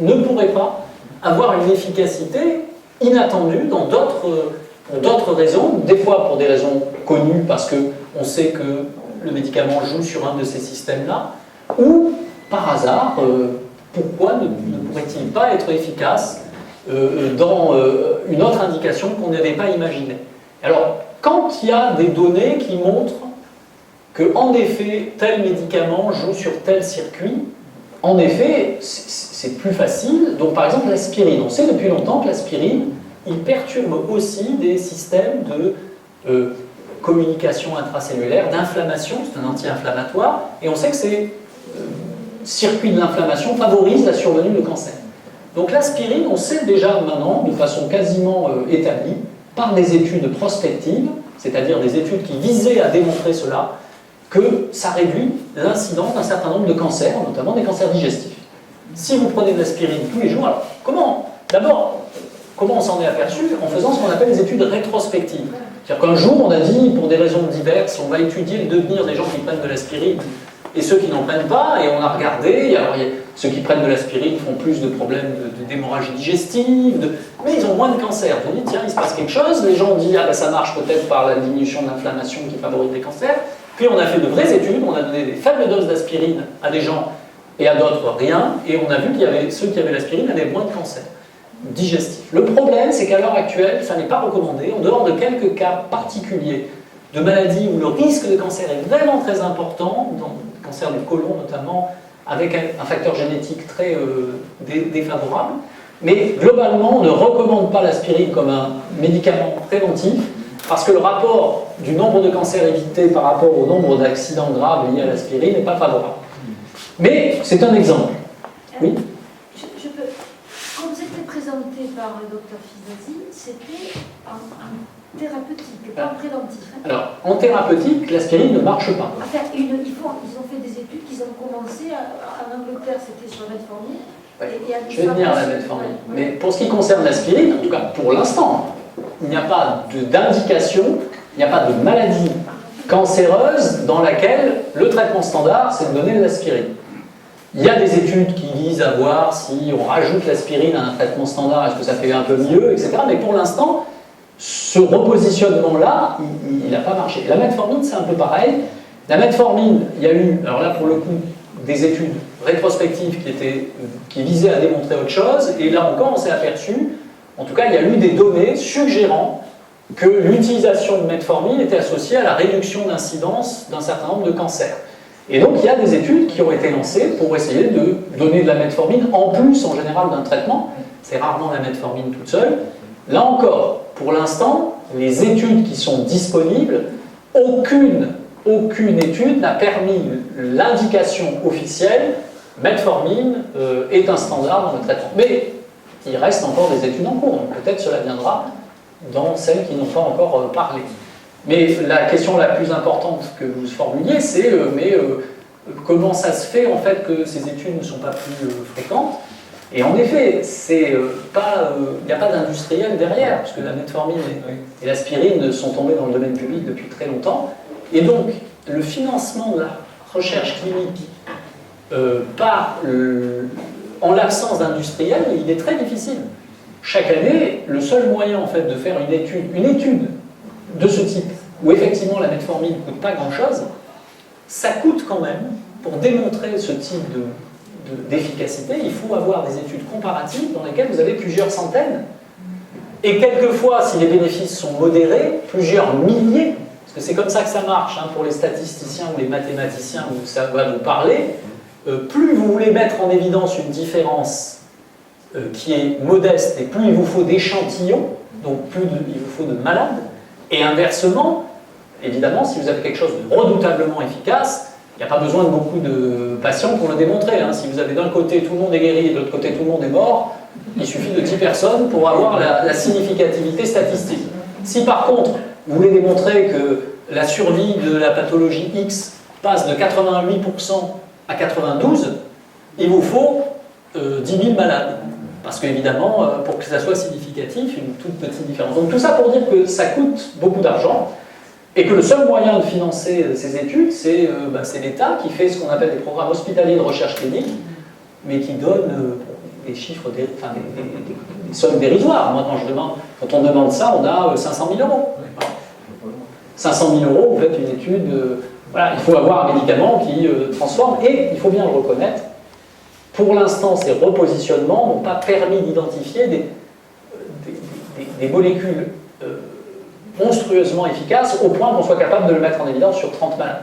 Speaker 1: ne pourrait pas avoir une efficacité inattendue dans d'autres raisons, des fois pour des raisons connues, parce qu'on sait que le médicament joue sur un de ces systèmes-là, ou par hasard, pourquoi ne pourrait-il pas être efficace dans une autre indication qu'on n'avait pas imaginée. Alors, quand il y a des données qui montrent que, en effet, tel médicament joue sur tel circuit, en effet, c'est plus facile. Donc, par exemple, l'aspirine. On sait depuis longtemps que l'aspirine, il perturbe aussi des systèmes de communication intracellulaire, d'inflammation, c'est un anti-inflammatoire, et on sait que ces circuits de l'inflammation favorisent la survenue de cancer. Donc l'aspirine, on sait déjà maintenant, de façon quasiment établie, par des études prospectives, c'est-à-dire des études qui visaient à démontrer cela, que ça réduit l'incidence d'un certain nombre de cancers, notamment des cancers digestifs. Si vous prenez de l'aspirine tous les jours, alors d'abord, comment on s'en est aperçu? En faisant ce qu'on appelle des études rétrospectives. C'est-à-dire qu'un jour, on a dit, pour des raisons diverses, on va étudier le devenir des gens qui prennent de l'aspirine et ceux qui n'en prennent pas, et on a regardé, alors ceux qui prennent de l'aspirine font plus de problèmes d'hémorragie digestive, mais ils ont moins de cancer. On dit, tiens, il se passe quelque chose, les gens ont dit, ah ben ça marche peut-être par la diminution de l'inflammation qui favorise les cancers, puis on a fait de vraies études, on a donné des faibles doses d'aspirine à des gens et à d'autres rien, et on a vu qu'il y avait ceux qui avaient l'aspirine avaient moins de cancer digestif. Le problème, c'est qu'à l'heure actuelle, ça n'est pas recommandé, en dehors de quelques cas particuliers
Speaker 3: de maladies où le risque de cancer est vraiment très important, dans le cancer du côlon notamment, avec un facteur génétique très défavorable. Mais globalement, on ne recommande pas l'aspirine comme un médicament préventif, parce que le rapport du nombre de cancers évités par rapport au nombre d'accidents graves liés à l'aspirine n'est pas favorable. Mais c'est un exemple. Oui.
Speaker 2: Je peux. Quand c'était présenté par le docteur Fizazi, c'était en thérapeutique, pas en préventif. Hein.
Speaker 3: Alors, en thérapeutique, l'aspirine ne marche pas.
Speaker 2: Enfin, ils ont fait des études qu'ils ont commencé, en Angleterre c'était sur la metformine.
Speaker 3: Je vais venir à la metformine. Mais pour ce qui concerne l'aspirine, en tout cas pour l'instant, il n'y a pas d'indication, il n'y a pas de maladie cancéreuse dans laquelle le traitement standard, c'est de donner de l'aspirine. Il y a des études qui visent à voir si on rajoute l'aspirine à un traitement standard, est-ce que ça fait un peu mieux, etc. Mais pour l'instant, ce repositionnement-là, il n'a pas marché. La metformine, c'est un peu pareil. La metformine, il y a eu, alors là pour le coup, des études rétrospectives qui visaient à démontrer autre chose, et là encore on s'est aperçu, en tout cas il y a eu des données suggérant que l'utilisation de metformine était associée à la réduction d'incidence d'un certain nombre de cancers. Et donc il y a des études qui ont été lancées pour essayer de donner de la metformine en plus en général d'un traitement, c'est rarement la metformine toute seule. Là encore, pour l'instant, les études qui sont disponibles, aucune étude n'a permis l'indication officielle metformine est un standard dans le traitement. Mais il reste encore des études en cours, donc peut-être cela viendra dans celles qui n'ont pas encore parlé. Mais la question la plus importante que vous formuliez, c'est comment ça se fait en fait que ces études ne sont pas plus fréquentes? Et en effet, il n'y a pas d'industriel derrière, parce que la metformine et l'aspirine sont tombés dans le domaine public depuis très longtemps. Et donc, le financement de la recherche clinique en l'absence d'industriels, il est très difficile. Chaque année, le seul moyen en fait, de faire une étude de ce type, où effectivement la metformine ne coûte pas grand-chose, ça coûte quand même, pour démontrer ce type d'efficacité, il faut avoir des études comparatives dans lesquelles vous avez plusieurs centaines, et quelquefois, si les bénéfices sont modérés, plusieurs milliers. Parce que c'est comme ça que ça marche, hein, pour les statisticiens ou les mathématiciens où ça va vous parler. Plus vous voulez mettre en évidence une différence qui est modeste, et plus il vous faut d'échantillons, donc plus il vous faut de malades. Et inversement, évidemment, si vous avez quelque chose de redoutablement efficace, il n'y a pas besoin de beaucoup de patients pour le démontrer. Hein. Si vous avez d'un côté tout le monde est guéri et de l'autre côté tout le monde est mort, il suffit de 10 personnes pour avoir la significativité statistique. Si par contre, vous voulez démontrer que la survie de la pathologie X passe de 88% à 92%, il vous faut 10 000 malades. Parce qu'évidemment, pour que ça soit significatif, une toute petite différence. Donc tout ça pour dire que ça coûte beaucoup d'argent, et que le seul moyen de financer ces études, c'est l'État qui fait ce qu'on appelle des programmes hospitaliers de recherche clinique, mais qui donne des chiffres, des sommes dérisoires. Moi, quand on demande ça, on a 500 000 euros. 500 000 euros, vous faites une étude. Voilà, il faut avoir un médicament qui transforme, et il faut bien le reconnaître. Pour l'instant, ces repositionnements n'ont pas permis d'identifier des molécules monstrueusement efficaces au point qu'on soit capable de le mettre en évidence sur 30 malades.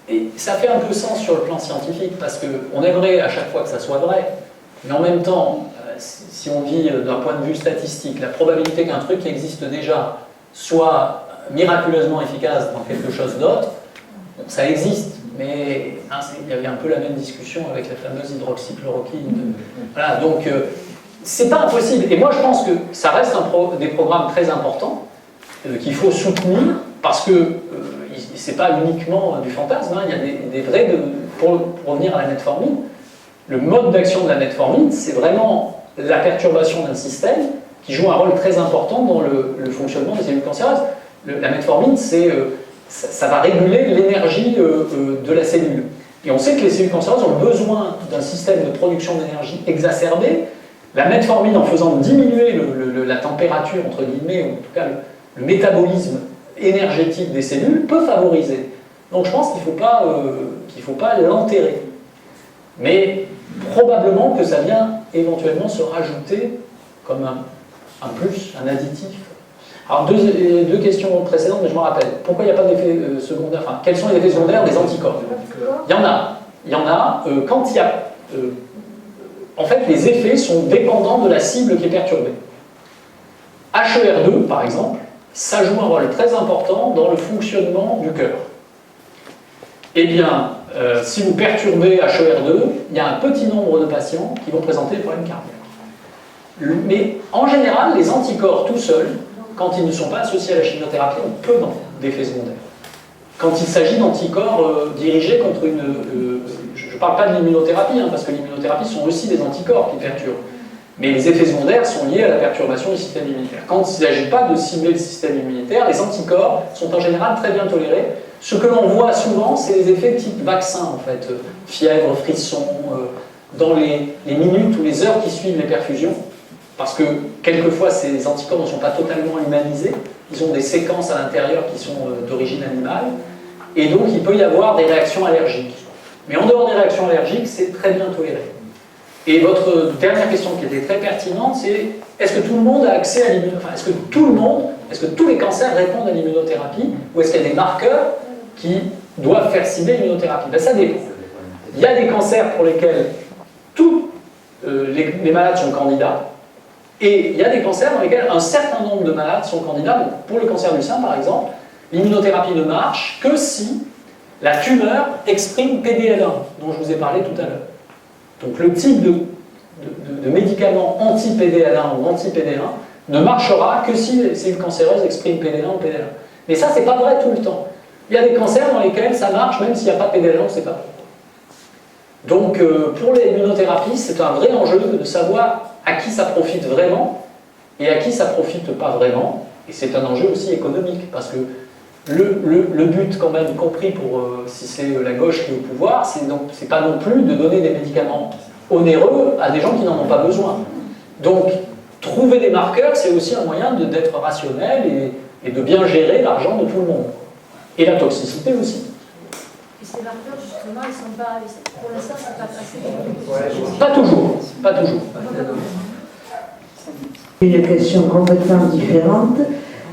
Speaker 3: Et ça fait un peu sens sur le plan scientifique, parce qu'on aimerait à chaque fois que ça soit vrai, mais en même temps, si on vit d'un point de vue statistique, la probabilité qu'un truc qui existe déjà soit miraculeusement efficace dans quelque chose d'autre, ça existe, mais il y avait un peu la même discussion avec la fameuse hydroxychloroquine. Voilà, donc c'est pas impossible. Et moi je pense que ça reste des programmes très importants qu'il faut soutenir, parce que c'est pas uniquement du fantasme, hein, il y a des vrais... Pour revenir à la metformine, le mode d'action de la metformine, c'est vraiment la perturbation d'un système qui joue un rôle très important dans le fonctionnement des cellules cancéreuses. La metformine, ça va réguler l'énergie de la cellule. Et on sait que les cellules cancéreuses ont besoin d'un système de production d'énergie exacerbé. La metformine, en faisant diminuer la température, entre guillemets, ou en tout cas le métabolisme énergétique des cellules, peut favoriser. Donc je pense qu'il ne faut pas l'enterrer. Mais probablement que ça vient éventuellement se rajouter comme un plus, un additif. Alors, deux questions précédentes, mais je m'en rappelle. Pourquoi il n'y a pas d'effet secondaire? Enfin, quels sont les effets secondaires des anticorps? Il y en a. Il y en a quand il y a... en fait, les effets sont dépendants de la cible qui est perturbée. HER2, par exemple, ça joue un rôle très important dans le fonctionnement du cœur. Eh bien, si vous perturbez HER2, il y a un petit nombre de patients qui vont présenter des problèmes cardiaques. Mais en général, les anticorps tout seuls, quand ils ne sont pas associés à la chimiothérapie, ont peu d'effets secondaires. Quand il s'agit d'anticorps dirigés contre une... je ne parle pas de l'immunothérapie, hein, parce que l'immunothérapie sont aussi des anticorps qui perturbent. Mais les effets secondaires sont liés à la perturbation du système immunitaire. Quand il ne s'agit pas de cibler le système immunitaire, les anticorps sont en général très bien tolérés. Ce que l'on voit souvent, c'est les effets type vaccin, en fait. Fièvre, frisson, dans les minutes ou les heures qui suivent les perfusions. Parce que, quelquefois, ces anticorps ne sont pas totalement humanisés. Ils ont des séquences à l'intérieur qui sont d'origine animale. Et donc, il peut y avoir des réactions allergiques. Mais en dehors des réactions allergiques, c'est très bien toléré. Et votre dernière question qui était très pertinente, c'est est-ce que tout le monde a accès à l'immunothérapie? Enfin, est-ce que tous les cancers répondent à l'immunothérapie? Ou est-ce qu'il y a des marqueurs qui doivent faire cibler l'immunothérapie? Ben, ça dépend. Il y a des cancers pour lesquels tous les malades sont candidats. Et il y a des cancers dans lesquels un certain nombre de malades sont candidats. Donc, pour le cancer du sein, par exemple, l'immunothérapie ne marche que si la tumeur exprime PDL1, dont je vous ai parlé tout à l'heure. Donc le type de médicament anti-PDL1 ou anti-PD1 ne marchera que si les cellules cancéreuses expriment PDL1 ou PDL1. Mais ça, c'est pas vrai tout le temps. Il y a des cancers dans lesquels ça marche même s'il n'y a pas de PDL1, on ne sait pas pourquoi. Donc pour l'immunothérapie, c'est un vrai enjeu de savoir à qui ça profite vraiment et à qui ça ne profite pas vraiment. Et c'est un enjeu aussi économique, parce que le but, quand même, compris pour si c'est la gauche qui est au pouvoir, c'est pas non plus de donner des médicaments onéreux à des gens qui n'en ont pas besoin. Donc, trouver des marqueurs, c'est aussi un moyen d'être rationnel et de bien gérer l'argent de tout le monde. Et la toxicité aussi.
Speaker 2: Et ces marqueurs, justement, ils sont pas, pour l'instant, c'est pas assez.
Speaker 3: Pas toujours, pas toujours.
Speaker 4: Une question complètement différente.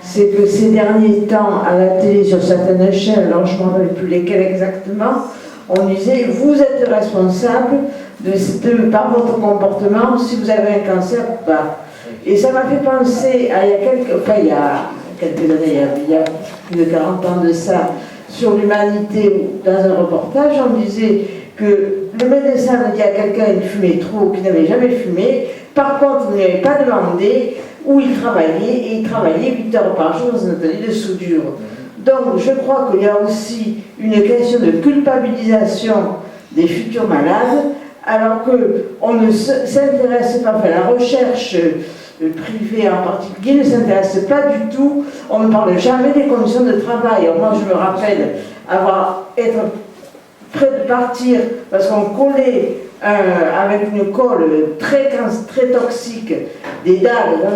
Speaker 4: C'est que ces derniers temps, à la télé, sur certaines chaînes, alors je ne me rappelle plus lesquelles exactement, on disait « vous êtes responsable par votre comportement si vous avez un cancer ou pas ». Et ça m'a fait penser à il y a quelques années, il y a plus de 40 ans de ça, sur l'humanité, dans un reportage, on disait que le médecin a dit à quelqu'un qu'il fumait trop, qu'il n'avait jamais fumé, par contre, il ne lui avait pas demandé où il travaillait, et il travaillait 8 heures par jour dans un atelier de soudure. Donc je crois qu'il y a aussi une question de culpabilisation des futurs malades, alors qu'on ne s'intéresse pas, enfin la recherche privée en particulier ne s'intéresse pas du tout, on ne parle jamais des conditions de travail. Alors moi je me rappelle être prêt de partir parce qu'on collait avec une colle très toxique des dalles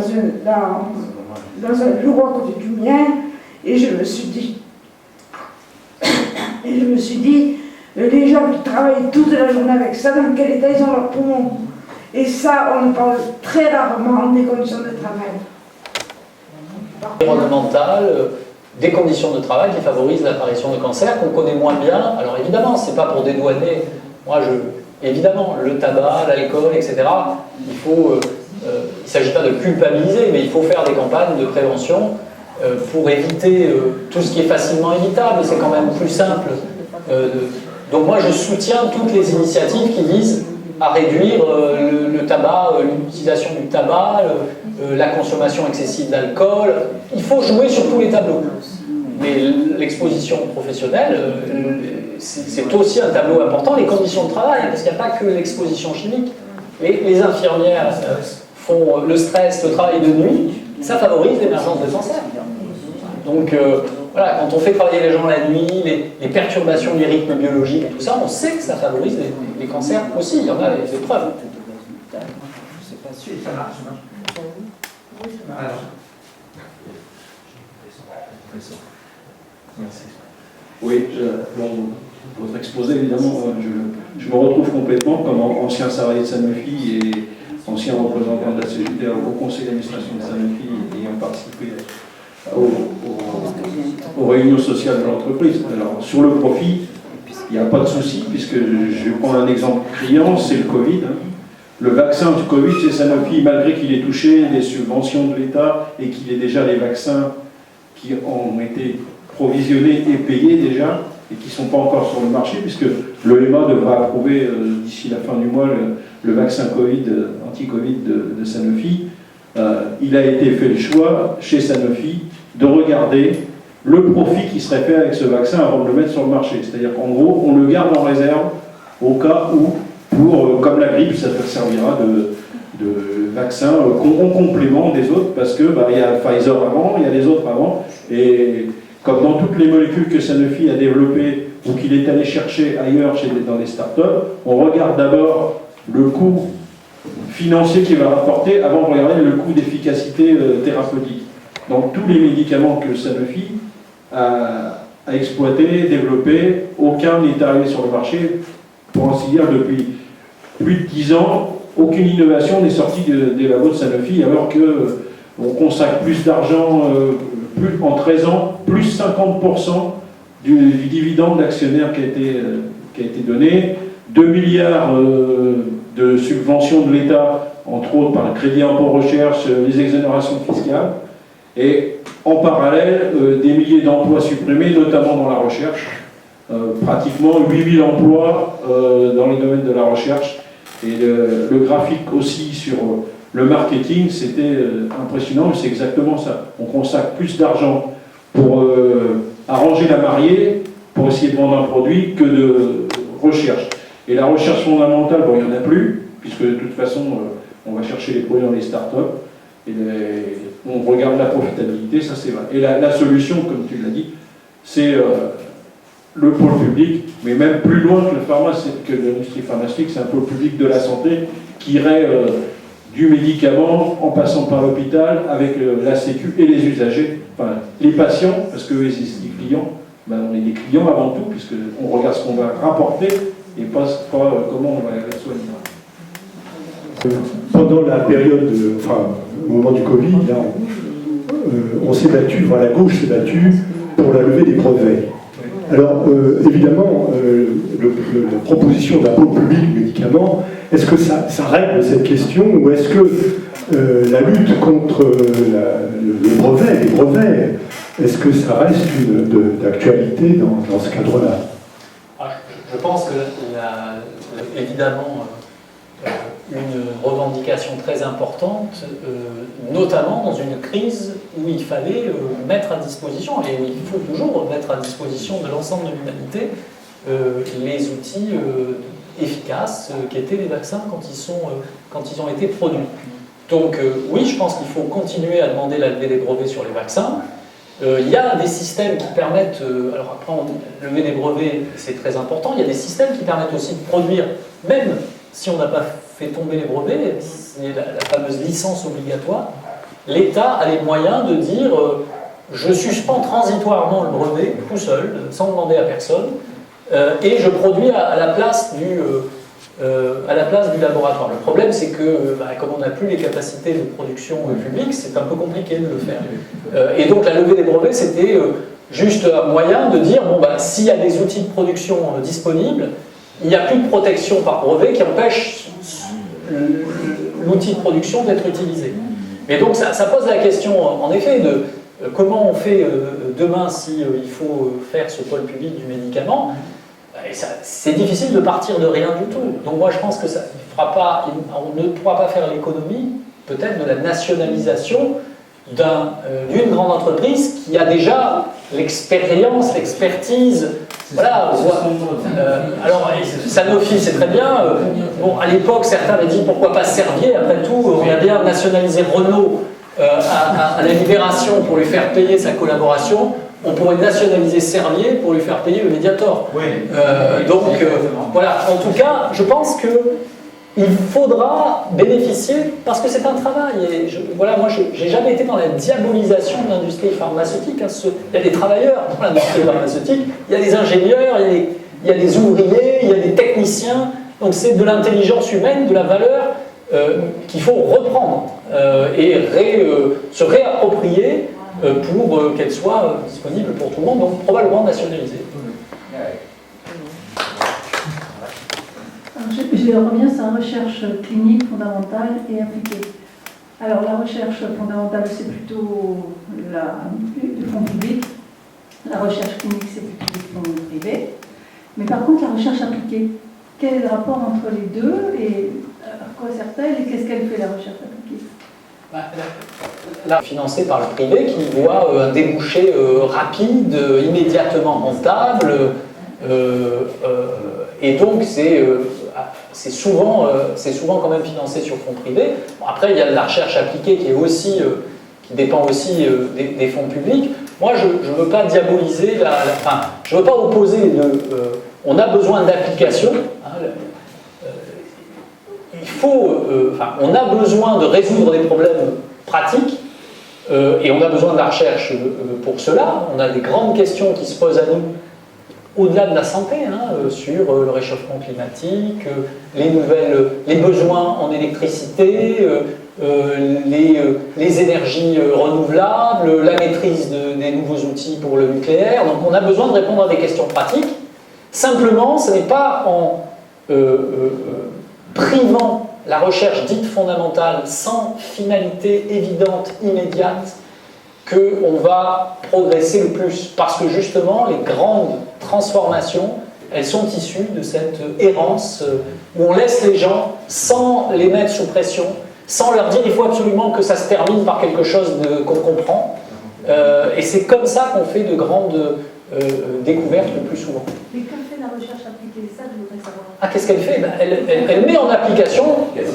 Speaker 4: dans un bureau à côté du mien, et je me suis dit les gens qui travaillent toute la journée avec ça, dans quel état ils ont leurs poumons? Et ça, on parle très rarement des conditions de travail.
Speaker 3: Environnementale, des conditions de travail qui favorisent l'apparition de cancers qu'on connaît moins bien. Alors évidemment, c'est pas pour dédouaner. Évidemment, le tabac, l'alcool, etc. Il ne s'agit pas de culpabiliser, mais il faut faire des campagnes de prévention pour éviter tout ce qui est facilement évitable. C'est quand même plus simple. Donc moi, je soutiens toutes les initiatives qui visent à réduire le tabac, l'utilisation du tabac, la consommation excessive d'alcool. Il faut jouer sur tous les tableaux. Mais l'exposition professionnelle, c'est aussi un tableau important, les conditions de travail, parce qu'il n'y a pas que l'exposition chimique. Les infirmières font le stress, le travail de nuit, ça favorise l'émergence de cancer. Donc voilà, quand on fait travailler les gens la nuit, les perturbations du rythme biologique et tout ça, on sait que ça favorise les cancers aussi, il y en a des preuves.
Speaker 5: Oui, votre exposé, évidemment, je me retrouve complètement comme ancien salarié de Sanofi et ancien représentant de la CGT au conseil d'administration de Sanofi, ayant participé aux réunions sociales de l'entreprise. Alors, sur le profit, il n'y a pas de souci, puisque je vais prendre un exemple criant, c'est le Covid. Le vaccin du Covid, c'est Sanofi, malgré qu'il ait touché des subventions de l'État et qu'il ait déjà les vaccins qui ont été provisionnés et payés déjà, et qui ne sont pas encore sur le marché, puisque l'EMA devra approuver d'ici la fin du mois le vaccin Covid, anti-Covid de Sanofi. Il a été fait le choix, chez Sanofi, de regarder le profit qui serait fait avec ce vaccin avant de le mettre sur le marché. C'est-à-dire qu'en gros, on le garde en réserve au cas où, comme la grippe, ça servira de vaccin en complément des autres, parce que il y a Pfizer avant, il y a les autres avant, et comme dans toutes les molécules que Sanofi a développées ou qu'il est allé chercher ailleurs dans les startups, on regarde d'abord le coût financier qu'il va rapporter avant de regarder le coût d'efficacité thérapeutique. Donc tous les médicaments que Sanofi a exploité, développé, aucun n'est arrivé sur le marché, pour ainsi dire, depuis plus de 10 ans, aucune innovation n'est sortie des labos de Sanofi, alors qu'on consacre plus d'argent, en 13 ans, plus 50% du dividende d'actionnaire qui a été donné, 2 milliards de subventions de l'État, entre autres par le crédit impôt recherche, les exonérations fiscales, et en parallèle, des milliers d'emplois supprimés, notamment dans la recherche, pratiquement 8000 emplois dans le domaine de la recherche, et le graphique aussi sur le marketing, c'était impressionnant, c'est exactement ça. On consacre plus d'argent pour arranger la mariée, pour essayer de vendre un produit, que de recherche. Et la recherche fondamentale, bon, il n'y en a plus, puisque de toute façon, on va chercher les produits dans les startups, et on regarde la profitabilité, ça c'est vrai. Et la solution, comme tu l'as dit, c'est le pôle public, mais même plus loin que l'industrie pharmaceutique, c'est un pôle public de la santé qui irait du médicament en passant par l'hôpital avec la Sécu et les usagers, enfin les patients, parce que les clients, on est des clients avant tout, puisqu'on regarde ce qu'on va rapporter et pas comment on va les soigner.
Speaker 6: Pendant la période, au moment du Covid, là, on s'est battu, la gauche s'est battue pour la levée des brevets. Alors, évidemment, la proposition d'un pôle public du médicament, est-ce que ça règle cette question, ou est-ce que la lutte contre les brevets, est-ce que ça reste d'actualité dans ce cadre-là?
Speaker 3: Je pense que évidemment, une revendication très importante, notamment dans une crise où il fallait mettre à disposition, et il faut toujours mettre à disposition de l'ensemble de l'humanité, les outils efficaces qu'étaient les vaccins quand ils ont été produits. Donc oui, je pense qu'il faut continuer à demander la levée des brevets sur les vaccins. Il y a des systèmes qui permettent, alors après lever des brevets c'est très important, il y a des systèmes qui permettent aussi de produire, même si on n'a pas fait tomber les brevets, c'est la fameuse licence obligatoire, l'État a les moyens de dire je suspends transitoirement le brevet tout seul, sans demander à personne, et je produis à la place du laboratoire. Le problème, c'est que, comme on n'a plus les capacités de production publique, c'est un peu compliqué de le faire. Et donc, la levée des brevets, c'était juste un moyen de dire, s'il y a des outils de production disponibles, il n'y a plus de protection par brevet qui empêche l'outil de production d'être utilisé. Et donc, ça pose la question, en effet, de comment on fait demain s'il faut faire ce pôle public du médicament. C'est difficile de partir de rien du tout. Donc moi je pense que on ne pourra pas faire l'économie peut-être de la nationalisation d'une grande entreprise qui a déjà l'expérience, l'expertise. Voilà. Alors Sanofi c'est très bien. À l'époque certains avaient dit pourquoi pas Servier, après tout on a bien nationalisé Renault à la Libération pour lui faire payer sa collaboration. On pourrait nationaliser Servier pour lui faire payer le Mediator. Oui. Voilà, en tout cas, je pense qu'il faudra bénéficier, parce que c'est un travail. Et moi, je n'ai jamais été dans la diabolisation de l'industrie pharmaceutique. Il y a des travailleurs dans l'industrie pharmaceutique, il y a des ingénieurs, il y a des ouvriers, il y a des techniciens. Donc c'est de l'intelligence humaine, de la valeur qu'il faut reprendre. se réapproprier pour qu'elle soit disponible pour tout le monde, donc probablement nationalisée.
Speaker 7: Je reviens sur la recherche clinique fondamentale et appliquée. Alors la recherche fondamentale, c'est plutôt du fonds public. La recherche clinique, c'est plutôt du fonds privé. Mais par contre, la recherche appliquée, quel est le rapport entre les deux et à quoi sert-elle et qu'est-ce qu'elle fait, la recherche appliquée?
Speaker 3: Là, financée par le privé qui voit un débouché rapide, immédiatement rentable, et donc c'est souvent quand même financé sur fonds privés. Bon, après, il y a de la recherche appliquée qui dépend aussi des fonds publics. Moi, je ne veux pas diaboliser, je ne veux pas opposer les deux. On a besoin d'applications. On a besoin de résoudre des problèmes pratiques et on a besoin de la recherche pour cela. On a des grandes questions qui se posent à nous au-delà de la santé, sur le réchauffement climatique, les besoins en électricité, les énergies renouvelables, la maîtrise des nouveaux outils pour le nucléaire. Donc on a besoin de répondre à des questions pratiques. Simplement, ce n'est pas en privant la recherche dite fondamentale sans finalité évidente, immédiate, qu'on va progresser le plus. Parce que justement, les grandes transformations, elles sont issues de cette errance où on laisse les gens sans les mettre sous pression, sans leur dire il faut absolument que ça se termine par quelque chose qu'on comprend. Et c'est comme ça qu'on fait de grandes découvertes le plus souvent.
Speaker 7: Mais que fait la recherche appliquée? Ça, je voudrais savoir.
Speaker 3: Ah, qu'est-ce qu'elle fait? Elle met en application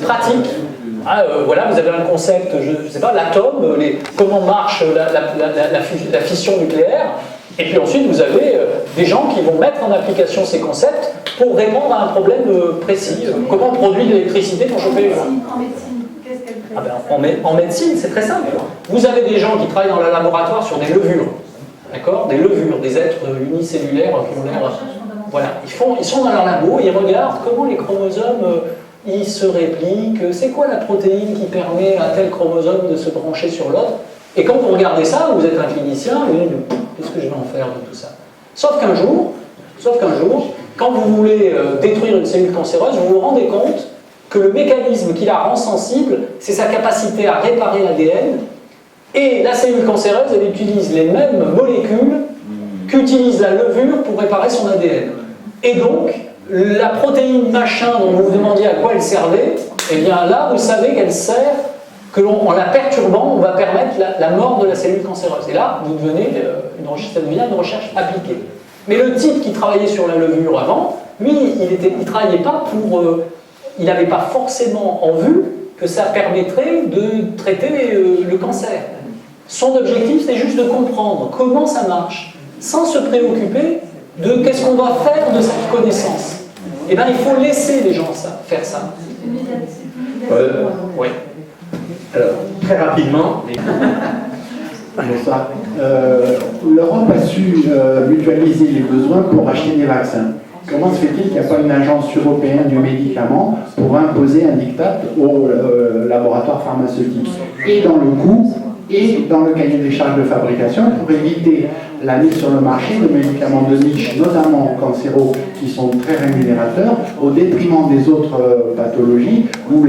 Speaker 3: pratique. Voilà, vous avez un concept, je ne sais pas, l'atome, comment marche la fission nucléaire, et puis ensuite vous avez des gens qui vont mettre en application ces concepts pour répondre à un problème précis. Comment on produit de l'électricité pour chauffer les gens?
Speaker 7: En médecine, qu'est-ce qu'elle fait?
Speaker 3: En médecine, c'est très simple. Vous avez des gens qui travaillent dans le laboratoire sur des levures, d'accord? Des levures, des êtres unicellulaires qui ont l'air... Voilà, ils sont dans leur labo, ils regardent comment les chromosomes... ils se répliquent, c'est quoi la protéine qui permet à tel chromosome de se brancher sur l'autre? Et quand vous regardez ça, vous êtes un clinicien, vous dites, qu'est-ce que je vais en faire de tout ça? Sauf qu'un jour, quand vous voulez détruire une cellule cancéreuse, vous vous rendez compte que le mécanisme qui la rend sensible, c'est sa capacité à réparer l'ADN, et la cellule cancéreuse, elle utilise les mêmes molécules qu'utilise la levure pour réparer son ADN. Et donc, la protéine machin dont vous vous demandiez à quoi elle servait, eh bien là, vous savez qu'elle sert, en la perturbant, on va permettre la mort de la cellule cancéreuse. Et là, vous devenez ça devient une recherche appliquée. Mais le type qui travaillait sur la levure avant, lui, il travaillait pas pour... il n'avait pas forcément en vue que ça permettrait de traiter le cancer. Son objectif, c'est juste de comprendre comment ça marche, sans se préoccuper de qu'est-ce qu'on va faire de cette connaissance. Eh bien, il faut laisser les gens faire ça.
Speaker 8: Oui. Alors, très rapidement,
Speaker 9: bonsoir. L'Europe a su mutualiser les besoins pour acheter des vaccins. Comment se fait-il qu'il n'y a pas une agence européenne du médicament pour imposer un diktat aux laboratoires pharmaceutiques, et dans le coût et dans le cahier des charges de fabrication, pour éviter la mise sur le marché de médicaments de niche, notamment cancéraux, qui sont très rémunérateurs, au détriment des autres pathologies où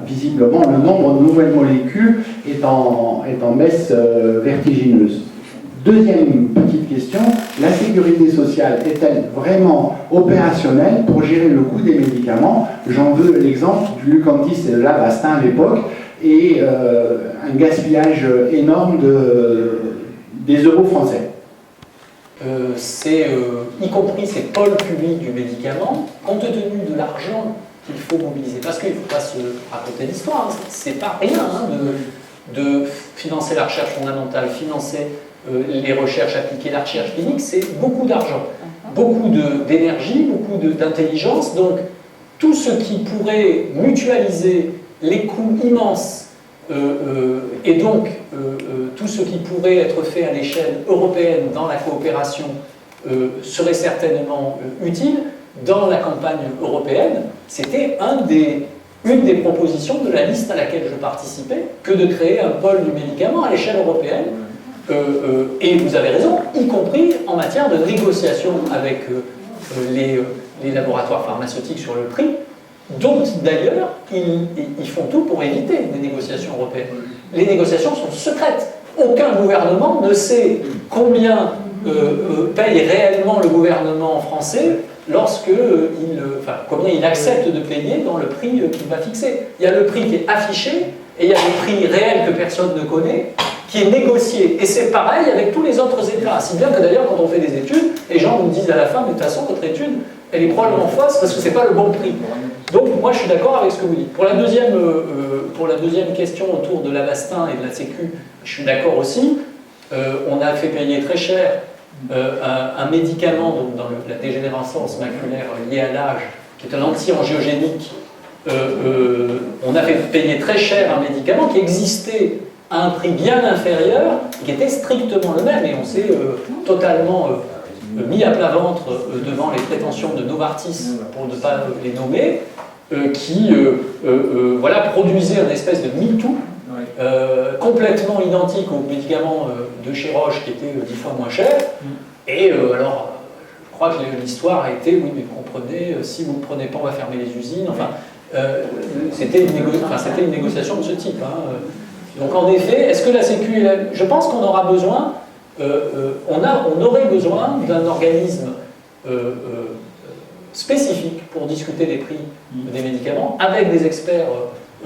Speaker 9: visiblement le nombre de nouvelles molécules est en baisse vertigineuse. Deuxième petite question, la sécurité sociale est-elle vraiment opérationnelle pour gérer le coût des médicaments? J'en veux l'exemple du Lucentis et de l'Avastin à l'époque, et un gaspillage énorme des euros français.
Speaker 3: Y compris ces pôles publics du médicament, compte tenu de l'argent qu'il faut mobiliser, parce qu'il ne faut pas se raconter l'histoire, c'est pas rien de financer la recherche fondamentale, financer les recherches appliquées, la recherche clinique, c'est beaucoup d'argent, beaucoup d'énergie, beaucoup d'intelligence. Donc tout ce qui pourrait mutualiser les coûts immenses et donc tout ce qui pourrait être fait à l'échelle européenne dans la coopération serait certainement utile. Dans la campagne européenne, c'était un des une des propositions de la liste à laquelle je participais que de créer un pôle du médicament à l'échelle européenne. Et vous avez raison, y compris en matière de négociation avec les laboratoires pharmaceutiques sur le prix, dont d'ailleurs ils font tout pour éviter des négociations européennes. Les négociations sont secrètes. Aucun gouvernement ne sait combien paye réellement le gouvernement français combien il accepte de payer dans le prix qu'il va fixer. Il y a le prix qui est affiché et il y a le prix réel que personne ne connaît, qui est négocié. Et c'est pareil avec tous les autres États. Si bien que d'ailleurs, quand on fait des études, les gens nous disent à la fin, mais de toute façon, votre étude, elle est probablement fausse parce que ce n'est pas le bon prix. Donc, moi, je suis d'accord avec ce que vous dites. Pour la deuxième question autour de l'Avastin et de la Sécu, je suis d'accord aussi. On a fait payer très cher un médicament donc dans la dégénérescence maculaire liée à l'âge, qui est un anti-angiogénique. On a fait payer très cher un médicament qui existait à un prix bien inférieur, qui était strictement le même, et on s'est totalement mis à plat ventre devant les prétentions de Novartis, pour ne pas les nommer, qui produisait une espèce de MeToo complètement identique au médicament de chez Roche qui était 10 fois moins cher. Et alors, je crois que l'histoire a été, oui, mais vous comprenez, si vous ne le prenez pas, on va fermer les usines. Enfin, c'était une négociation de ce type. Hein. Donc en effet, est-ce que la Sécu est je pense qu'on aura besoin, on aurait besoin d'un organisme spécifique pour discuter des prix des médicaments, avec des experts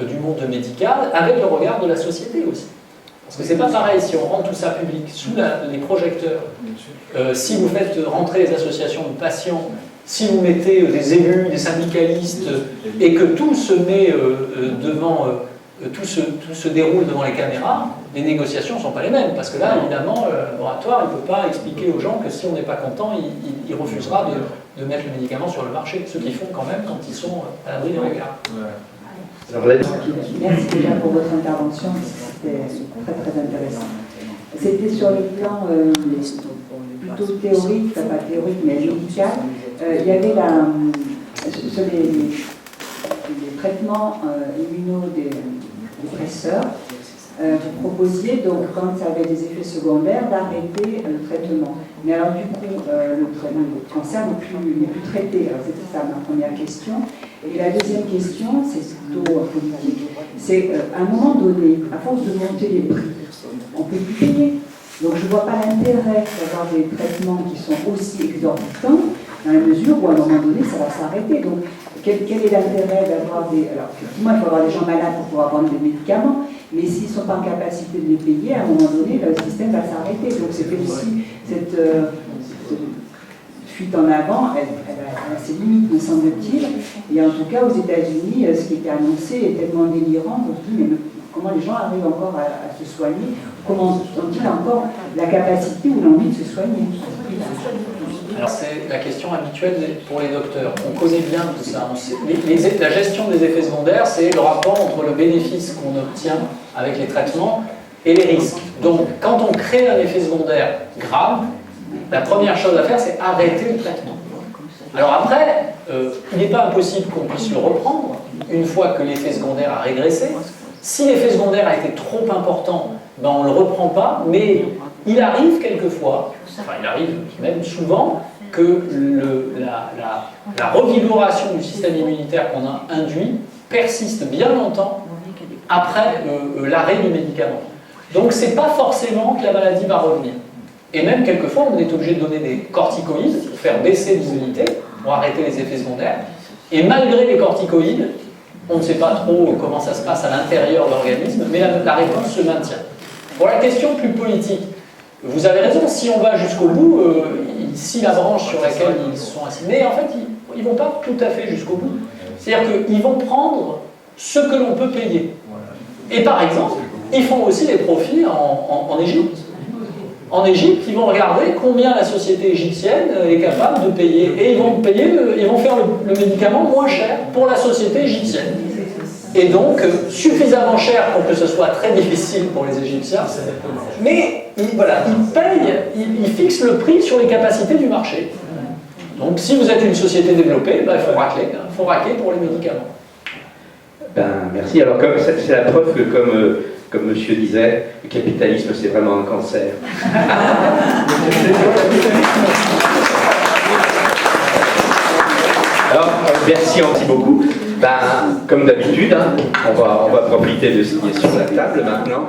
Speaker 3: du monde médical, avec le regard de la société aussi. Parce que c'est pas pareil si on rend tout ça public, sous les projecteurs, si vous faites rentrer les associations de patients, si vous mettez des élus, des syndicalistes, et que tout se met devant... Tout se déroule devant les caméras, les négociations ne sont pas les mêmes, parce que là, évidemment, le laboratoire ne peut pas expliquer aux gens que si on n'est pas content, il refusera de mettre le médicament sur le marché, ce qu'ils font quand même quand ils sont à l'abri des regards.
Speaker 10: Merci déjà pour votre intervention, c'était très très intéressant. C'était sur le plan plutôt théorique, enfin pas théorique mais médical, il y avait sur les traitements immunodépresseurs, vous proposiez, donc, quand ça avait des effets secondaires, d'arrêter le traitement. Mais alors, du coup, le cancer n'est plus traité. Alors, c'était ça ma première question. Et la deuxième question, c'est plutôt politique, c'est à un moment donné, à force de monter les prix, on ne peut plus payer. Donc, je ne vois pas l'intérêt d'avoir des traitements qui sont aussi exorbitants, dans la mesure où, à un moment donné, ça va s'arrêter. Donc, quel est l'intérêt d'avoir des... Alors, effectivement, il faut avoir des gens malades pour pouvoir vendre des médicaments, mais s'ils ne sont pas en capacité de les payer, à un moment donné, le système va s'arrêter. Donc, c'est fait aussi cette fuite en avant, elle a ses limites, me semble-t-il. Et en tout cas, aux États-Unis, ce qui était annoncé est tellement délirant qu'on se dit, mais comment les gens arrivent encore à se soigner? Comment ont-ils encore la capacité ou l'envie de se soigner?
Speaker 3: Alors c'est la question habituelle pour les docteurs. On connaît bien tout ça. La gestion des effets secondaires, c'est le rapport entre le bénéfice qu'on obtient avec les traitements et les risques. Donc quand on crée un effet secondaire grave, la première chose à faire, c'est arrêter le traitement. Alors après, il n'est pas impossible qu'on puisse le reprendre une fois que l'effet secondaire a régressé. Si l'effet secondaire a été trop important, ben on ne le reprend pas, mais il arrive quelquefois, enfin il arrive même souvent, que la revigoration du système immunitaire qu'on a induit persiste bien longtemps après l'arrêt du médicament. Donc c'est pas forcément que la maladie va revenir. Et même quelquefois on est obligé de donner des corticoïdes pour faire baisser l'immunité, pour arrêter les effets secondaires. Et malgré les corticoïdes, on ne sait pas trop comment ça se passe à l'intérieur de l'organisme, mais la réponse se maintient. Pour la question plus politique, vous avez raison, si on va jusqu'au bout, si la branche sur laquelle ils sont assignés, en fait, ils ne vont pas tout à fait jusqu'au bout. C'est-à-dire qu'ils vont prendre ce que l'on peut payer. Et par exemple, ils font aussi des profits en Égypte. En Égypte, ils vont regarder combien la société égyptienne est capable de payer. Et ils vont faire le médicament moins cher pour la société égyptienne. Et donc, suffisamment cher pour que ce soit très difficile pour les Égyptiens. Mais ils payent, ils fixent le prix sur les capacités du marché. Donc, si vous êtes une société développée, il faut racler pour les médicaments.
Speaker 8: Ben, merci. Alors, c'est la preuve que, comme monsieur disait, le capitalisme, c'est vraiment un cancer. Alors, merci beaucoup. Ben, comme d'habitude, hein, on va profiter de ce qui est sur la table maintenant.